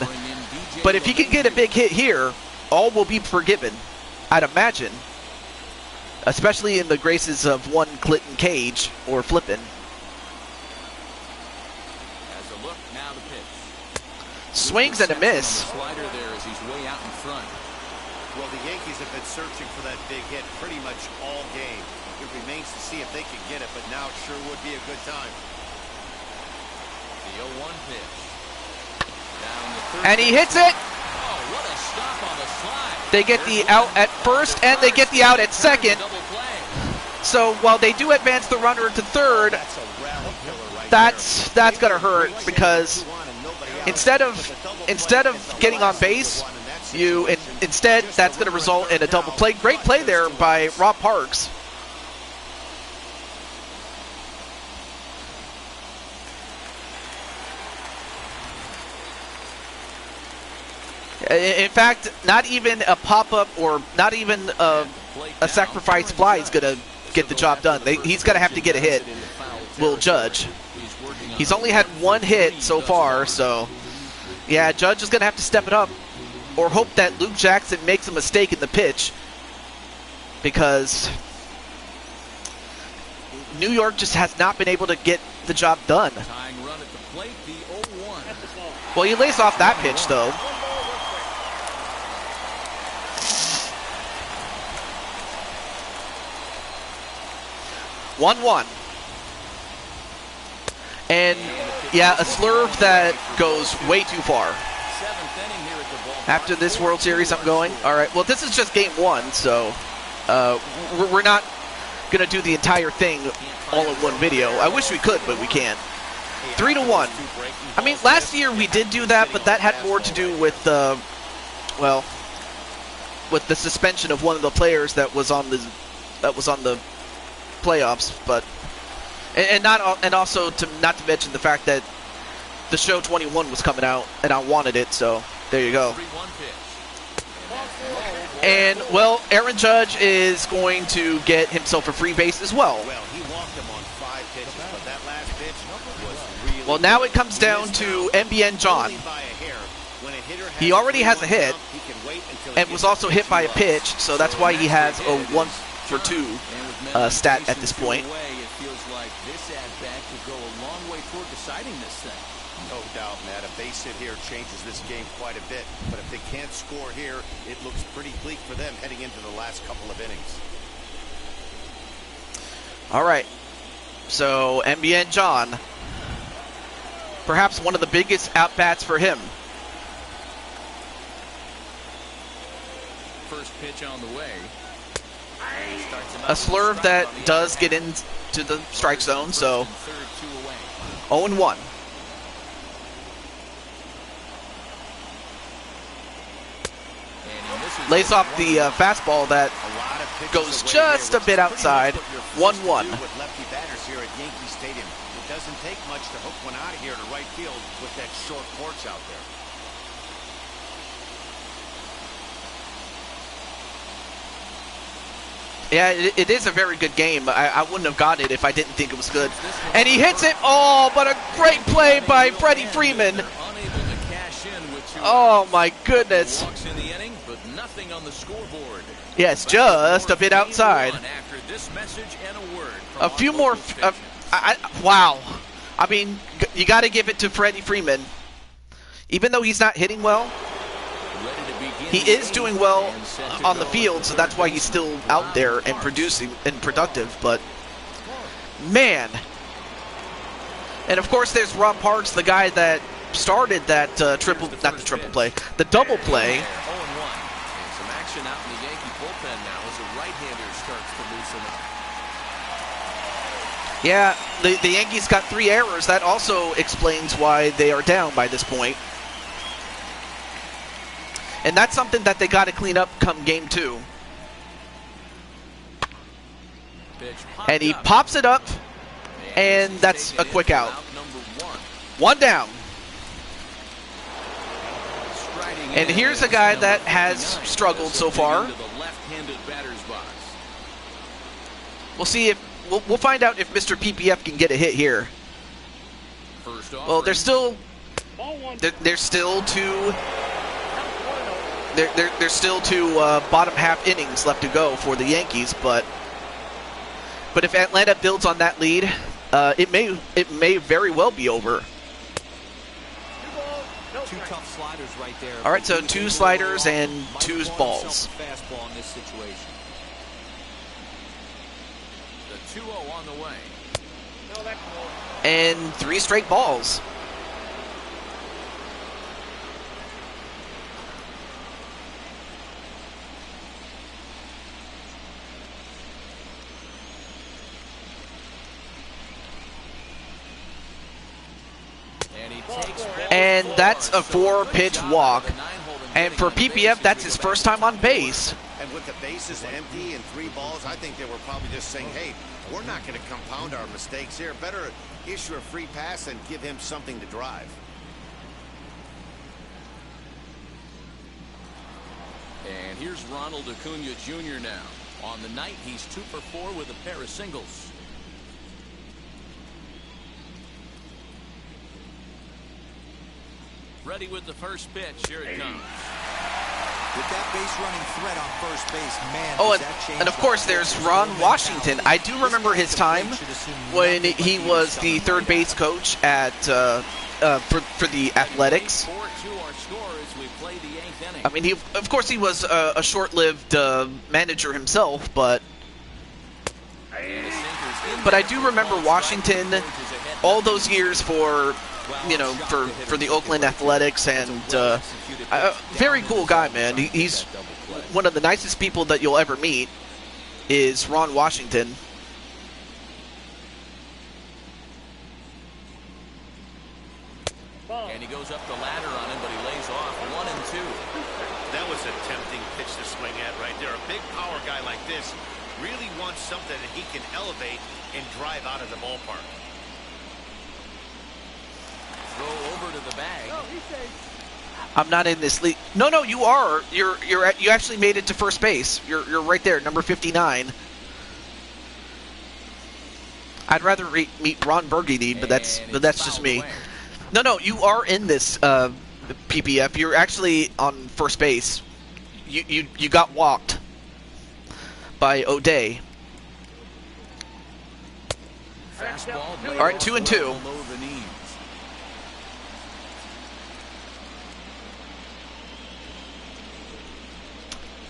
But if he can get a big hit here, all will be forgiven, I'd imagine. Especially in the graces of one Clinton Cage or Flippin. Swings and a miss. Slider there as he's way out in front. Well, the Yankees have been searching for that big hit pretty much all game. It remains to see if they can get it, but now it sure would be a good time. The 0-1 pitch. Down the third. And he hits it. Oh, what a stop on the slide. They get the out at first and they get the out at second. So while they do advance the runner to third, that's going to hurt because instead of getting on base, instead that's going to result in a double play. Great play there by Rob Parks. In fact, not even a pop-up or not even a sacrifice fly is going to get the job done. He's going to have to get a hit. We'll judge. He's only had 1 hit so far, so yeah, Judge is going to have to step it up or hope that Luke Jackson makes a mistake in the pitch because New York just has not been able to get the job done. Well, he lays off that pitch, though. One. And, yeah, a slurve that goes way too far. After this World Series, I'm going. All right, well, this is just game 1, so we're not going to do the entire thing all in one video. I wish we could, but we can't. 3-1. I mean, last year we did do that, but that had more to do with, well, with the suspension of one of the players that was on the playoffs, but and also not to mention the fact that the show 21 was coming out and I wanted it, so there you go. And well, Aaron Judge is going to get himself a free base as well. Well, he walked him on 5 pitches, but that last pitch was really well, now it comes down to MBN John. He already has a hit and was also hit by a pitch, so that's why he has a 1 for 2 stat at this point. It feels like this at-bat could go a long way toward deciding this thing. No doubt, Matt. A base hit here changes this game quite a bit. But if they can't score here, it looks pretty bleak for them heading into the last couple of innings. All right. So, MBN John. Perhaps one of the biggest at-bats for him. First pitch on the way. A slurve that does get into the strike zone, so 0-1. Lays off the fastball that goes just a bit outside. 1-1. Lefty batters here at Yankee Stadium. It doesn't take much to hook one out of here to right field with that short porch out there. Yeah, it is a very good game. I wouldn't have got it if I didn't think it was good. And he hits it. Oh, but a great play by Freddie Freeman. Oh, my goodness. Yes, just a bit outside. A few more. Wow. I mean, you got to give it to Freddie Freeman. Even though he's not hitting well, he is doing well on the field, so that's why he's still out there and producing and productive. But, man. And, of course, there's Rob Parks, the guy that started that not the triple play, the double play. Some action out in the Yankee bullpen now as a right-hander starts to loosen up. Yeah, the Yankees got 3 errors. That also explains why they are down by this point. And that's something that they got to clean up come game 2. And he pops it up, and that's a quick out. 1 down. And here's a guy that has struggled so far. We'll see if we'll find out if Mr. PPF can get a hit here. Well, there's still two bottom half innings left to go for the Yankees, but if Atlanta builds on that lead, it may very well be over. 2 tough sliders right there. All right, so 2 sliders and 2 balls. Fastball in this situation. The 2-0 on the way. And 3 straight balls. And that's a 4-pitch walk. And for PPF, that's his first time on base. And with the bases empty and 3 balls, I think they were probably just saying, hey, we're not going to compound our mistakes here. Better issue a free pass and give him something to drive. And here's Ronald Acuna Jr. now. On the night, he's 2 for 4 with a pair of singles. Ready with the first pitch. Here it comes. With that base running threat on first base, man. Oh, and of course there's Ron Washington. I do remember his time when he was the third base coach at for the Athletics. I mean, of course he was a short-lived manager himself, but I do remember Washington all those years for the Oakland Athletics, and very cool guy, man. He's one of the nicest people that you'll ever meet is Ron Washington. And he goes up the ladder on him, but he lays off 1 and 2. That was a tempting pitch to swing at right there. A big power guy like this really wants something that he can elevate and drive out of the ballpark. Throw over to the bag. I'm not in this league. No, you are. You actually made it to first base. You're right there, number 59. I'd rather meet Ron Burgundy, but that's just me. No, you are in this PPF. You're actually on first base. You got walked by O'Day. All right, 2 and 2.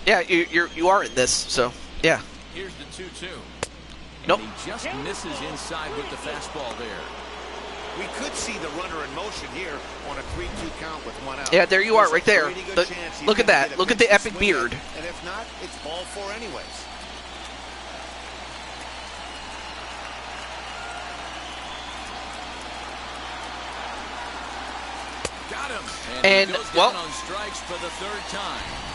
Yeah, you are in this, so yeah. Here's the 2-2. Nope. He just misses inside with the fastball there. We could see the runner in motion here on a 3-2 count with 1 out. Yeah, there you are, right there. Look at that. Look at the epic beard. And if not, it's ball 4 anyways. Got him. And he goes well, down on strikes for the 3rd time.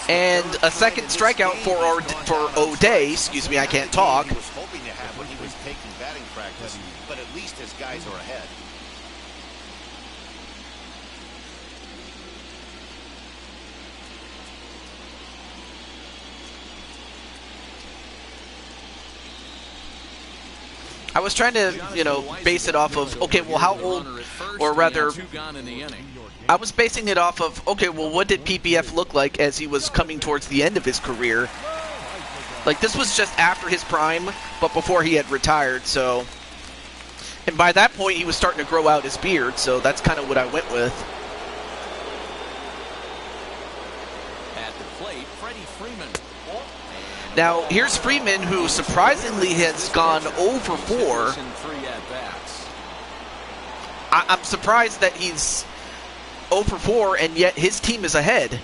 And a second strikeout for O'Day. Excuse me, I can't talk. He was hoping to have when he was taking batting practice, but at least his guys are ahead. I was trying to, you know, base it off of, okay, well, how old, or rather, I was basing it off of, okay, well, what did PPF look like as he was coming towards the end of his career? Like, this was just after his prime, but before he had retired, so... And by that point, he was starting to grow out his beard, so that's kind of what I went with. At the plate, Freddie Freeman. Now, here's Freeman, who surprisingly has gone 0 for 4. I'm surprised that he's 0 for 4, and yet his team is ahead.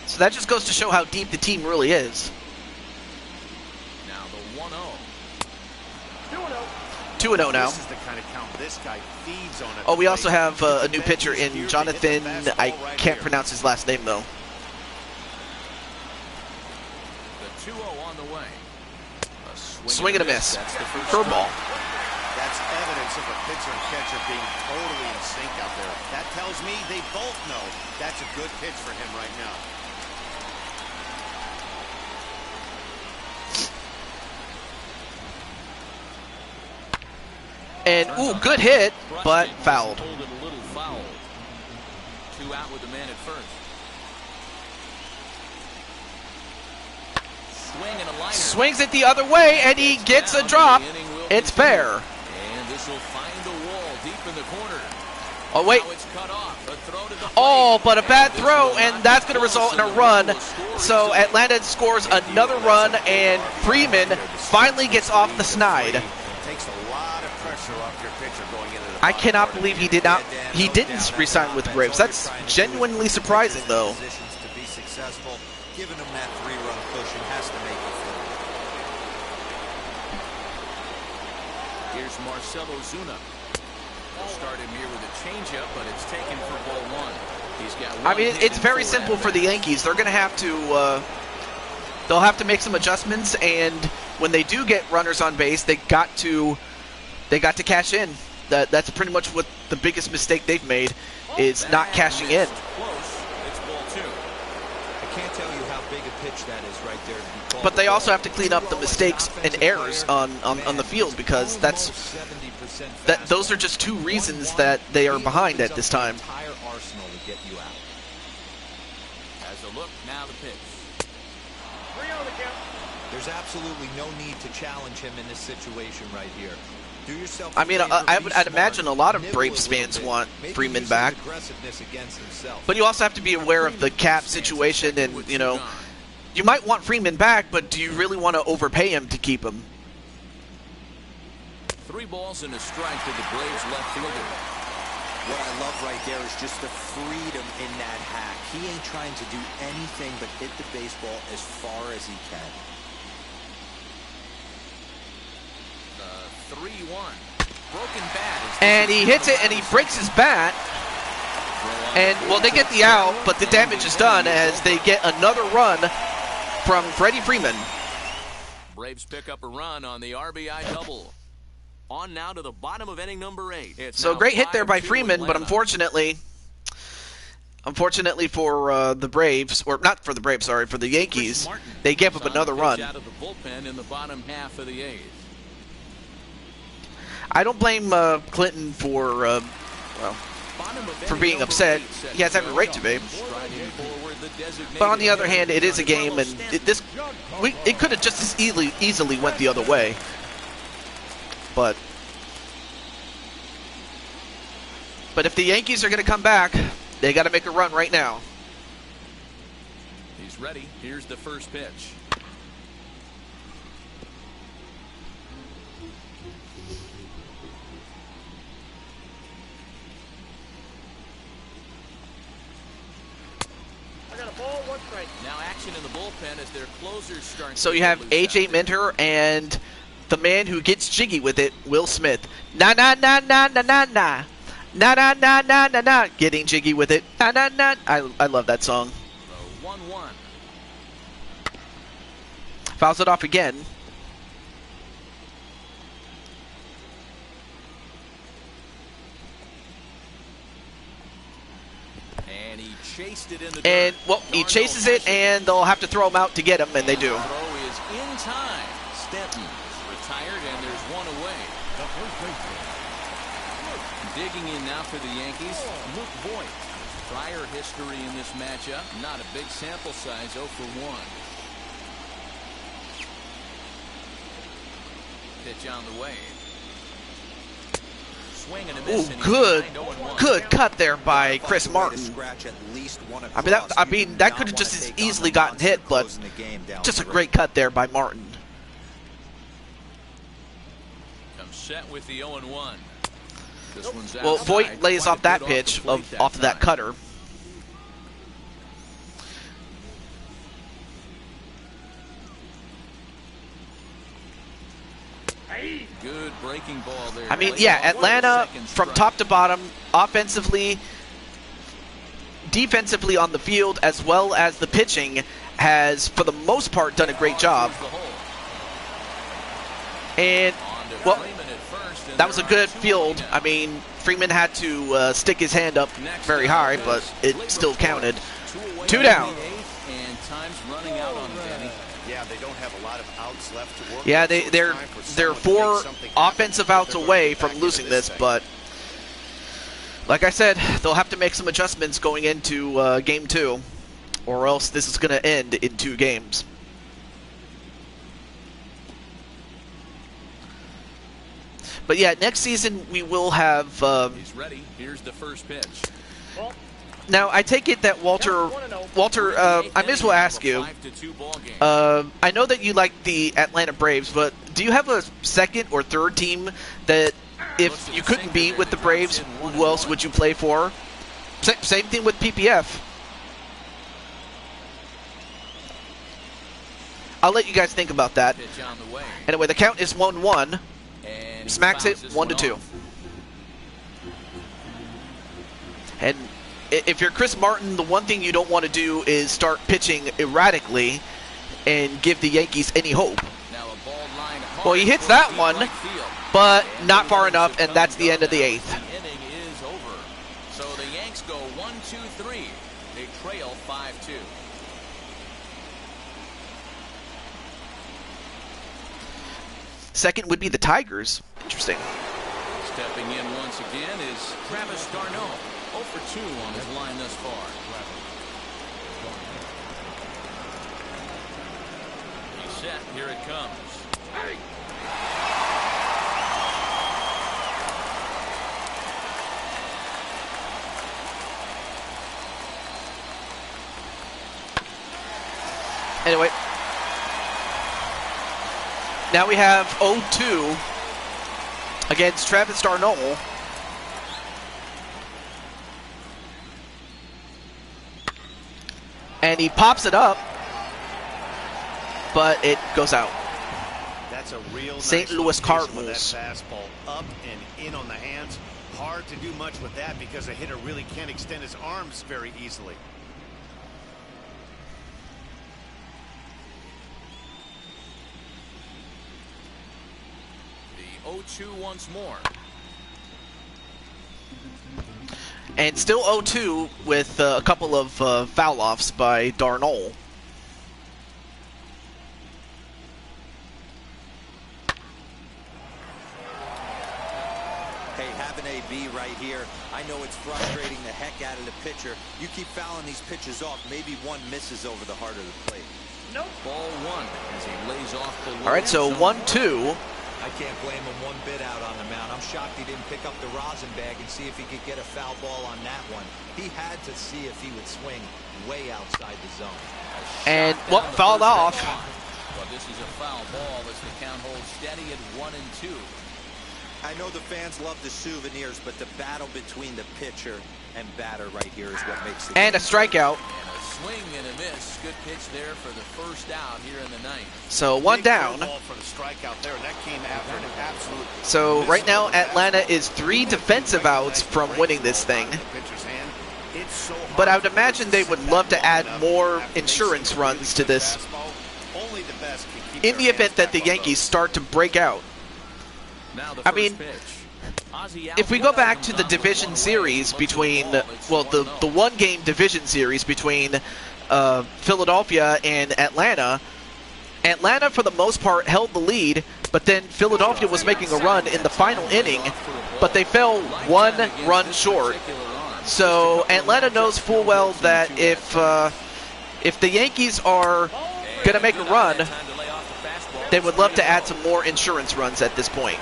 So that just goes to show how deep the team really is. Now the 1-0. 2-0 now. This is the kind of count this guy feeds on. Oh, we also have a new pitcher in Jonathan. I can't pronounce his last name, though. The 2-0 on the way. Swing and a miss. Curveball. That's evidence of a pitcher and catcher being totally in sync out there. That tells me they both know that's a good pitch for him right now. And, ooh, good hit, but fouled. 2 out with the man at first. Swing and a liner. Swings it the other way, and he gets a drop. It's fair. And this will find the wall deep in the corner. Oh, wait. Now it's cut off. A throw to the Oh, but a bad throw, and that's going to result in a run. So Atlanta scores another run, and Freeman finally gets off the snide. Takes a lot of pressure off your pitcher going into the I cannot believe he didn't resign with the Braves. That's genuinely surprising, though. To be successful, giving him that 3-run cushion has to make it feel. Here's Marcel Ozuna. We'll start him here with a changeup, but it's taken for ball 1. He's got one. I mean, it's very simple for the Yankees. They're going to have to, they'll have to make some adjustments, and when they do get runners on base, they got to cash in. That's pretty much what the biggest mistake they've made is not cashing in. Close. It's ball 2. I can't tell you how big a pitch that is right there. But they also have to clean up the mistakes and errors on the field, because those are just 2 reasons that they are behind at this time. Entire arsenal to get you out. As a look, now the pitch. 3 on the count. There's absolutely no need to challenge him in this situation right here. Do yourself I mean, I'd I'd imagine a lot of Braves fans want Freeman back. But you also have to be aware of the cap situation, and, you know, you might want Freeman back, but do you really want to overpay him to keep him? 3 balls and a strike to the Braves left fielder. What I love right there is just the freedom in that hack. He ain't trying to do anything but hit the baseball as far as he can. 3-1. Broken bat. And he hits it, and he breaks his bat. And, well, they get the out, but the damage is done as they get another run from Freddie Freeman. Braves pick up a run on the RBI double. On now to the bottom of inning number 8. So great hit there by Freeman, but unfortunately for the Braves, or not for the Braves, sorry, for the Yankees, they gave up another run. Out of the bullpen in the bottom half of the 8th. I don't blame Clinton for being upset. He has every right to be. But on the other hand, it is a game, and it could have just as easily went the other way. But if the Yankees are going to come back, they got to make a run right now. He's ready. Here's the first pitch. Now action in the bullpen as their closers start. So you have AJ Minter and the man who gets jiggy with it, Will Smith. Na na na na na na na. Na na na na na na. Getting jiggy with it. Na na na. I love that song. 1-1. Fouls it off again. And he chased it in the And, dirt. well, he chases it, and they'll have to throw him out to get him, and they do. The throw is in time. Stanton retired, and there's one away. Digging in now for the Yankees, Luke Voigt. Prior history in this matchup, not a big sample size, 0 for 1. Pitch on the way. Swing and a miss. Ooh, good cut there by Chris Martin. I mean that could have just as easily gotten hit, but just a great cut there by Martin. Comes set with the 0-1. This one's well, Voigt lays off that pitch off of that cutter. Good breaking ball there. I mean, yeah, Atlanta from top to bottom, offensively, defensively on the field, as well as the pitching, has, for the most part, done a great job. And, well, that was a good field. I mean, Freeman had to stick his hand up very high, but it still counted. 2 down. And time's running out on Danny. Yeah, they don't have a lot of outs left to work. Yeah, with, they're 4 offensive outs away from losing this, but like I said, they'll have to make some adjustments going into Game 2, or else this is going to end in 2 games. But yeah, next season we will have. He's ready. Here's the first pitch. Now I take it that Walter, I may as well ask you. I know that you like the Atlanta Braves, but do you have a second or third team that, if you couldn't be with the Braves, who else would you play for? Same thing with PPF. I'll let you guys think about that. Anyway, the count is 1-1. Smacks it 1-2. And if you're Chris Martin, the one thing you don't want to do is start pitching erratically and give the Yankees any hope. Well, he hits that one, but not far enough, and that's the end of the 8th. The inning is over. So the Yanks go 1-2-3. They trail 5-2. Second would be the Tigers. Interesting. Stepping in once again is Travis d'Arnaud. 0 for 2 on his line thus far. He's set. Here it comes. Anyway, now we have 0-2 against Travis d'Arnaud. And he pops it up, but it goes out. That's a real St. nice Louis location Cardinals. with that fastball up and in on the hands. Hard to do much with that because a hitter really can't extend his arms very easily. The 0-2 once more. And still 0-2 with a couple of foul-offs by d'Arnaud. Hey, have an AB right here. I know it's frustrating the heck out of the pitcher. You keep fouling these pitches off, maybe one misses over the heart of the plate. Nope. Ball 1 as he lays off the. All right, so 1-2. I can't blame him one bit out on the mound. I'm shocked he didn't pick up the rosin bag and see if he could get a foul ball on that one. He had to see if he would swing way outside the zone. And, well, fouled off. Well, this is a foul ball as the count holds steady at 1-2. I know the fans love the souvenirs, but the battle between the pitcher and batter right here is what makes it. And a strikeout. And a swing and a miss. Good pitch there for the first out here in the 9th. So 1 down. For the strikeout there, and that came after an absolute. So right now Atlanta is 3 defensive outs from winning this thing. But I would imagine they would love to add more insurance runs to this in the event that the Yankees start to break out. I mean, if we go back to the division series between, well, the one-game division series between Philadelphia and Atlanta, Atlanta, for the most part, held the lead, But then Philadelphia was making a run in the final inning, but they fell 1 run short. So Atlanta knows full well that if the Yankees are going to make a run, they would love to add some more insurance runs at this point.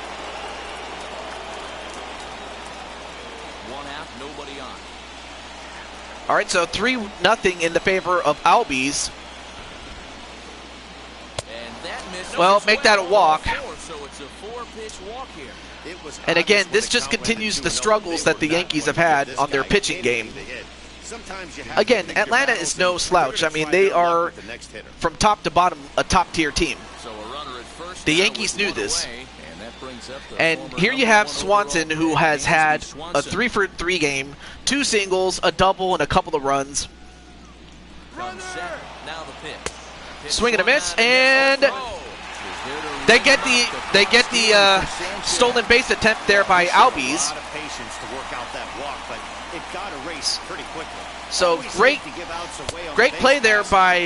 1-out, nobody on. All right, so 3-0 in the favor of Albies. Well, make that a walk. So it's a 4-pitch walk here. And again, this just continues the struggles that the Yankees have had on their pitching game. Again, Atlanta is no slouch. I mean, they are, from top to bottom, a top-tier team. The Yankees knew this. And here you have Swanson, who has had a 3-for-3 game, 2 singles, a double, and a couple of runs. Swing and a miss, and they get the stolen base attempt there by Albies. So great play there by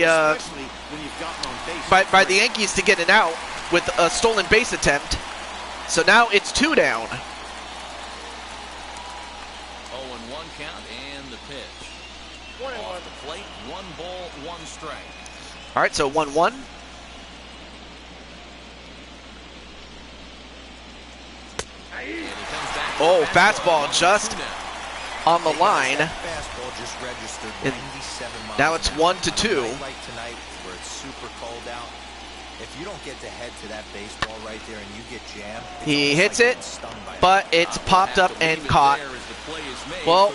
the Yankees to get an out with a stolen base attempt. So now it's 2 down. 0-1 count and the pitch. Off the plate, 1 ball, 1 strike. All right, so 1-1. Oh, fastball just on the line. And now it's 1-2. If you don't get to head to that baseball right there and you get jammed, he hits it, but it's popped up and caught. Well,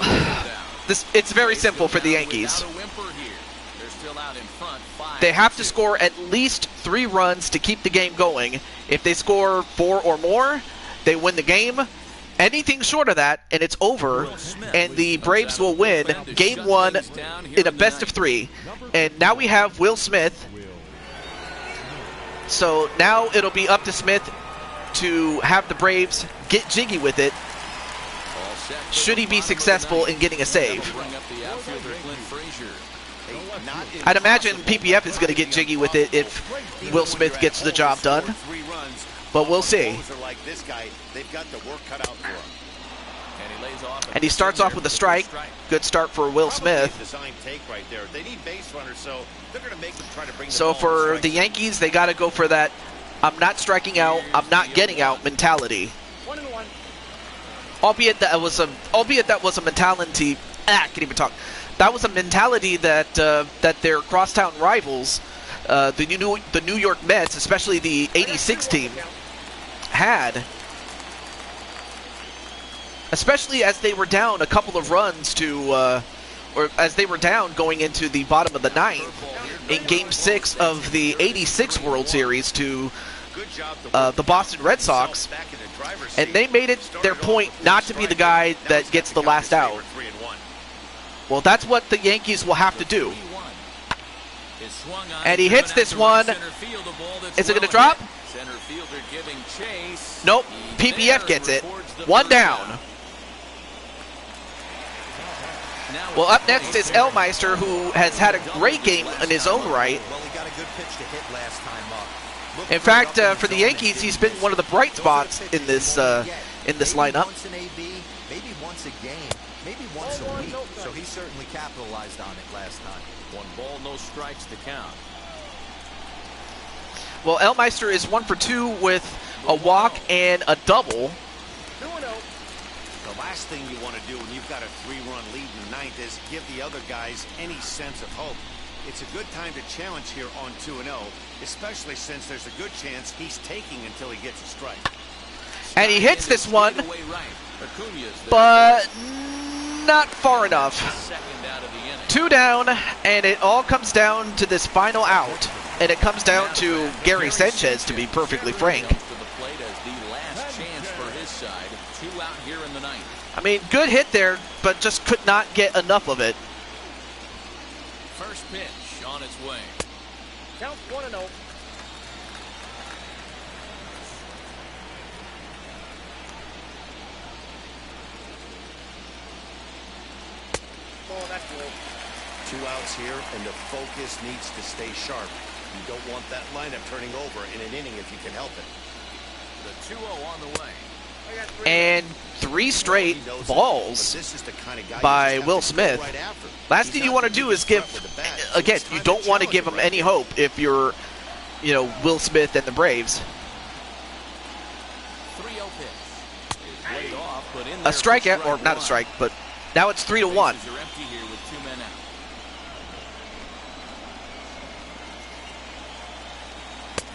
it's very simple for the Yankees. They have to score at least 3 runs to keep the game going. If they score 4 or more, they win the game. Anything short of that, and it's over, and the Braves will win Game 1 in a best-of-3. And now we have Will Smith. So now it'll be up to Smith to have the Braves get jiggy with it, should he be successful in getting a save. I'd imagine PPF is going to get jiggy with it if Will Smith gets the job done, but we'll see. And he starts off with a strike. Good start for Will Smith. So for the Yankees, they got to go for that I'm not striking out, I'm not getting out mentality. Albeit that was a mentality. I can't even talk. That was a mentality that that their crosstown rivals, the New York Mets, especially the '86 team, had. Especially as they were down a couple of runs to, or as they were down going into the bottom of the 9th in Game 6 of the '86 World Series to the Boston Red Sox, and they made it their point not to be the guy that gets the last out. Well, that's what the Yankees will have to do. And he hits this one. Is it going to drop? Nope. PPF gets it. 1 down. Well, up next is Elmeister, who has had a great game in his own right. In fact, for the Yankees, he's been one of the bright spots in this lineup. Maybe once a game, maybe once a week. So he certainly capitalized on it last time. 1 ball, no strikes to count. Well, Elmeister is 1 for 2 with a walk and a double. The last thing you want to do when you've got a 3-run lead in the 9th is give the other guys any sense of hope. It's a good time to challenge here on 2-0, especially since there's a good chance he's taking until he gets a strike. And he hits this one, but not far enough. 2 down, and it all comes down to this final out. And it comes down to Gary Sanchez, to be perfectly frank. I mean, good hit there, but just could not get enough of it. First pitch on its way. Count 1-0. Oh, that's low. 2 outs here, and the focus needs to stay sharp. You don't want that lineup turning over in an inning if you can help it. The 2-0 on the way. And 3 straight He knows it, balls but this is the kind of guy you by just have Will to go Smith. right after. Last He's thing you not want to the do biggest is give, threat with the bat, so again, it's you time don't want to challenge give him them right any there. hope if you're, Will Smith and the Braves. 3-0 pitch. Is laid off, but in A there for strikeout, or strike not a one. strike, but now it's 3-1. Bases are empty here with 2 men out.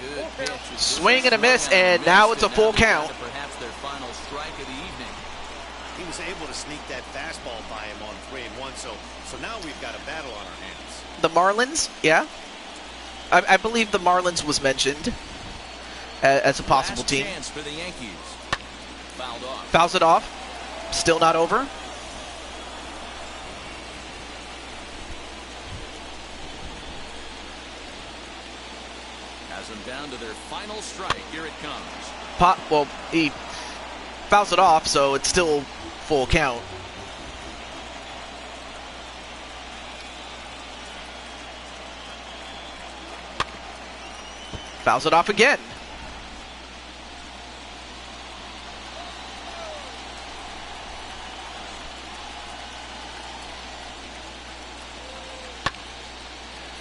Good pitch. It's Swing just and a miss, swung and now it's a missed, full and now count. down to perhaps their final strike of the evening. He was able to sneak that fastball by him on 3-1, so now we've got a battle on our hands. The Marlins, yeah. I believe the Marlins was mentioned as a possible Last team. chance for the Yankees. Fouled off. Fouls it off. Still not over. Has them down to their final strike. Here it comes. Well, he fouls it off, so it's still full count. Fouls it off again.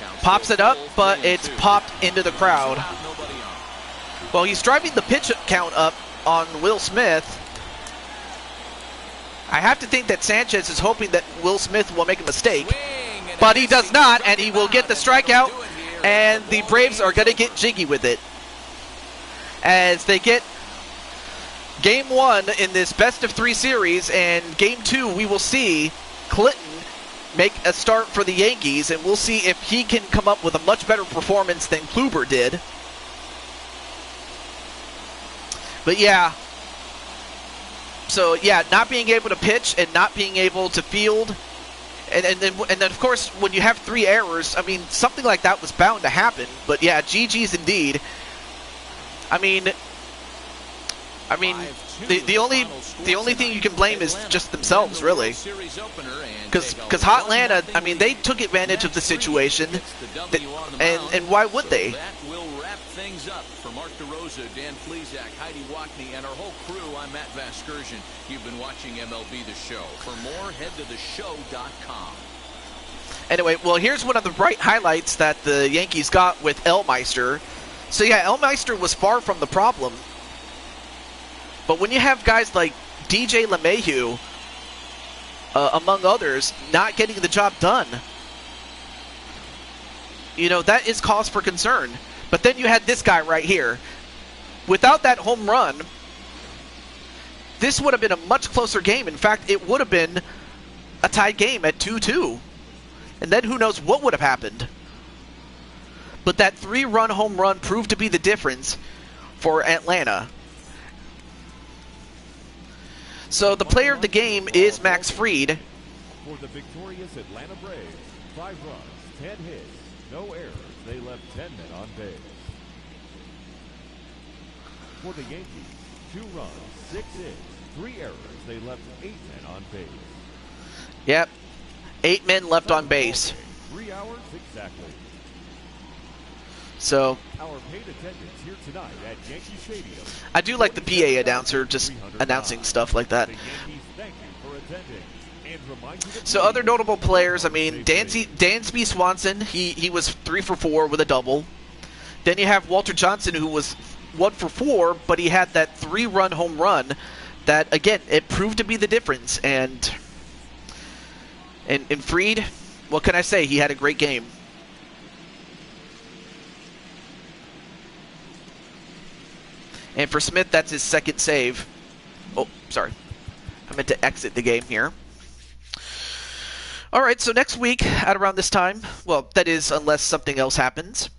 Count Pops still it up, full, but 3-2. it's popped into the crowd. Out, nobody on. Well, he's driving the pitch count up on Will Smith. I have to think that Sanchez is hoping that Will Smith will make a mistake. Swing, and But a he miss. does not, Struck and he him will out, get the and that'll strikeout, do it here. and the ball Braves are game going to get jiggy with it. As they get Game 1 in this best-of-3 series, and Game 2 we will see Clinton make a start for the Yankees, and we'll see if he can come up with a much better performance than Kluber did. But yeah, so yeah, not being able to pitch and not being able to field, and then of course when you have 3 errors, I mean something like that was bound to happen. But yeah, GG's indeed. I mean, the only thing you can blame is just themselves, really. Because Hotlanta, I mean, they took advantage of the situation, and why would they? That will wrap things up. For Mark DeRosa, Dan Plesac, Heidi Wackney, and our whole crew, I'm Matt Vasgersian. You've been watching MLB The Show. For more, head to theshow.com. Anyway, well, here's one of the bright highlights that the Yankees got with Elmeister. So yeah, Elmeister was far from the problem. But when you have guys like DJ LeMahieu, among others, not getting the job done, that is cause for concern. But then you had this guy right here. Without that home run, this would have been a much closer game. In fact, it would have been a tied game at 2-2. And then who knows what would have happened. But that 3-run home run proved to be the difference for Atlanta. So the player of the game is Max Fried. For the victorious Atlanta Braves, 5 runs, 10 hits, no errors. They left 10 men on base. For the Yankees, 2 runs, 6 hits, 3 errors. They left 8 men on base. Yep, 8 men left on base. 3 hours exactly. So Our paid attendance here tonight at Yankee Stadium. I do like the PA announcer just announcing stuff like that. The Yankees thank you for attending and remind you to So other notable players, I mean, Dansby Swanson, he was 3 for 4 with a double. Then you have Walter Johnson, who was 1 for 4, but he had that 3-run home run that, again, it proved to be the difference. And Fried, what can I say? He had a great game. And for Smith, that's his second save. Oh, sorry. I meant to exit the game here. All right, so next week at around this time, well, that is unless something else happens,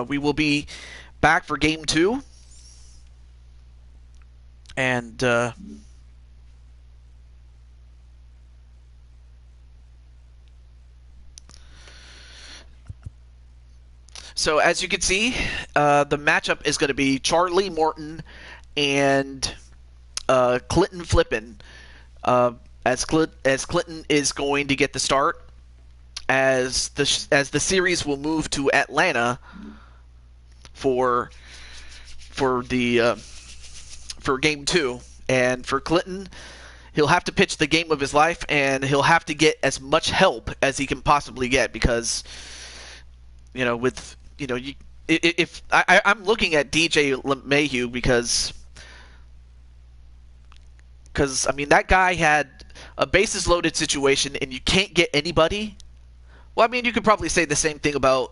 we will be back for Game 2. And so as you can see, the matchup is going to be Charlie Morton and Clinton Flippin. As Clinton is going to get the start, as the series will move to Atlanta for for the for Game 2, and for Clinton, he'll have to pitch the game of his life, and he'll have to get as much help as he can possibly get because, with if I'm looking at DJ LeMahieu because I mean that guy had a bases loaded situation and you can't get anybody. Well, I mean you could probably say the same thing about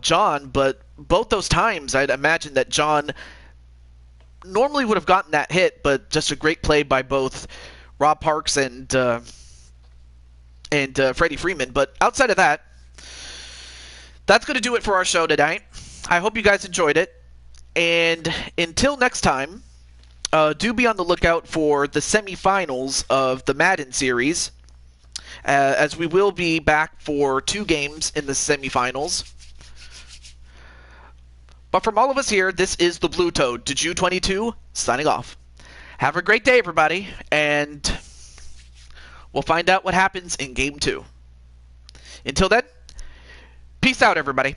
John, but both those times I'd imagine that John normally would have gotten that hit, but just a great play by both Rob Parks and Freddie Freeman. But outside of that, that's going to do it for our show tonight. I hope you guys enjoyed it. And until next time, do be on the lookout for the semifinals of the Madden series, as we will be back for 2 games in the semifinals. But from all of us here, this is the Blue Toad, Juju22, signing off. Have a great day, everybody, and we'll find out what happens in Game 2. Until then, peace out, everybody.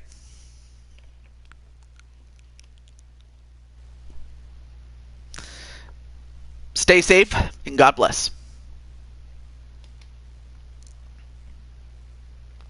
Stay safe, and God bless.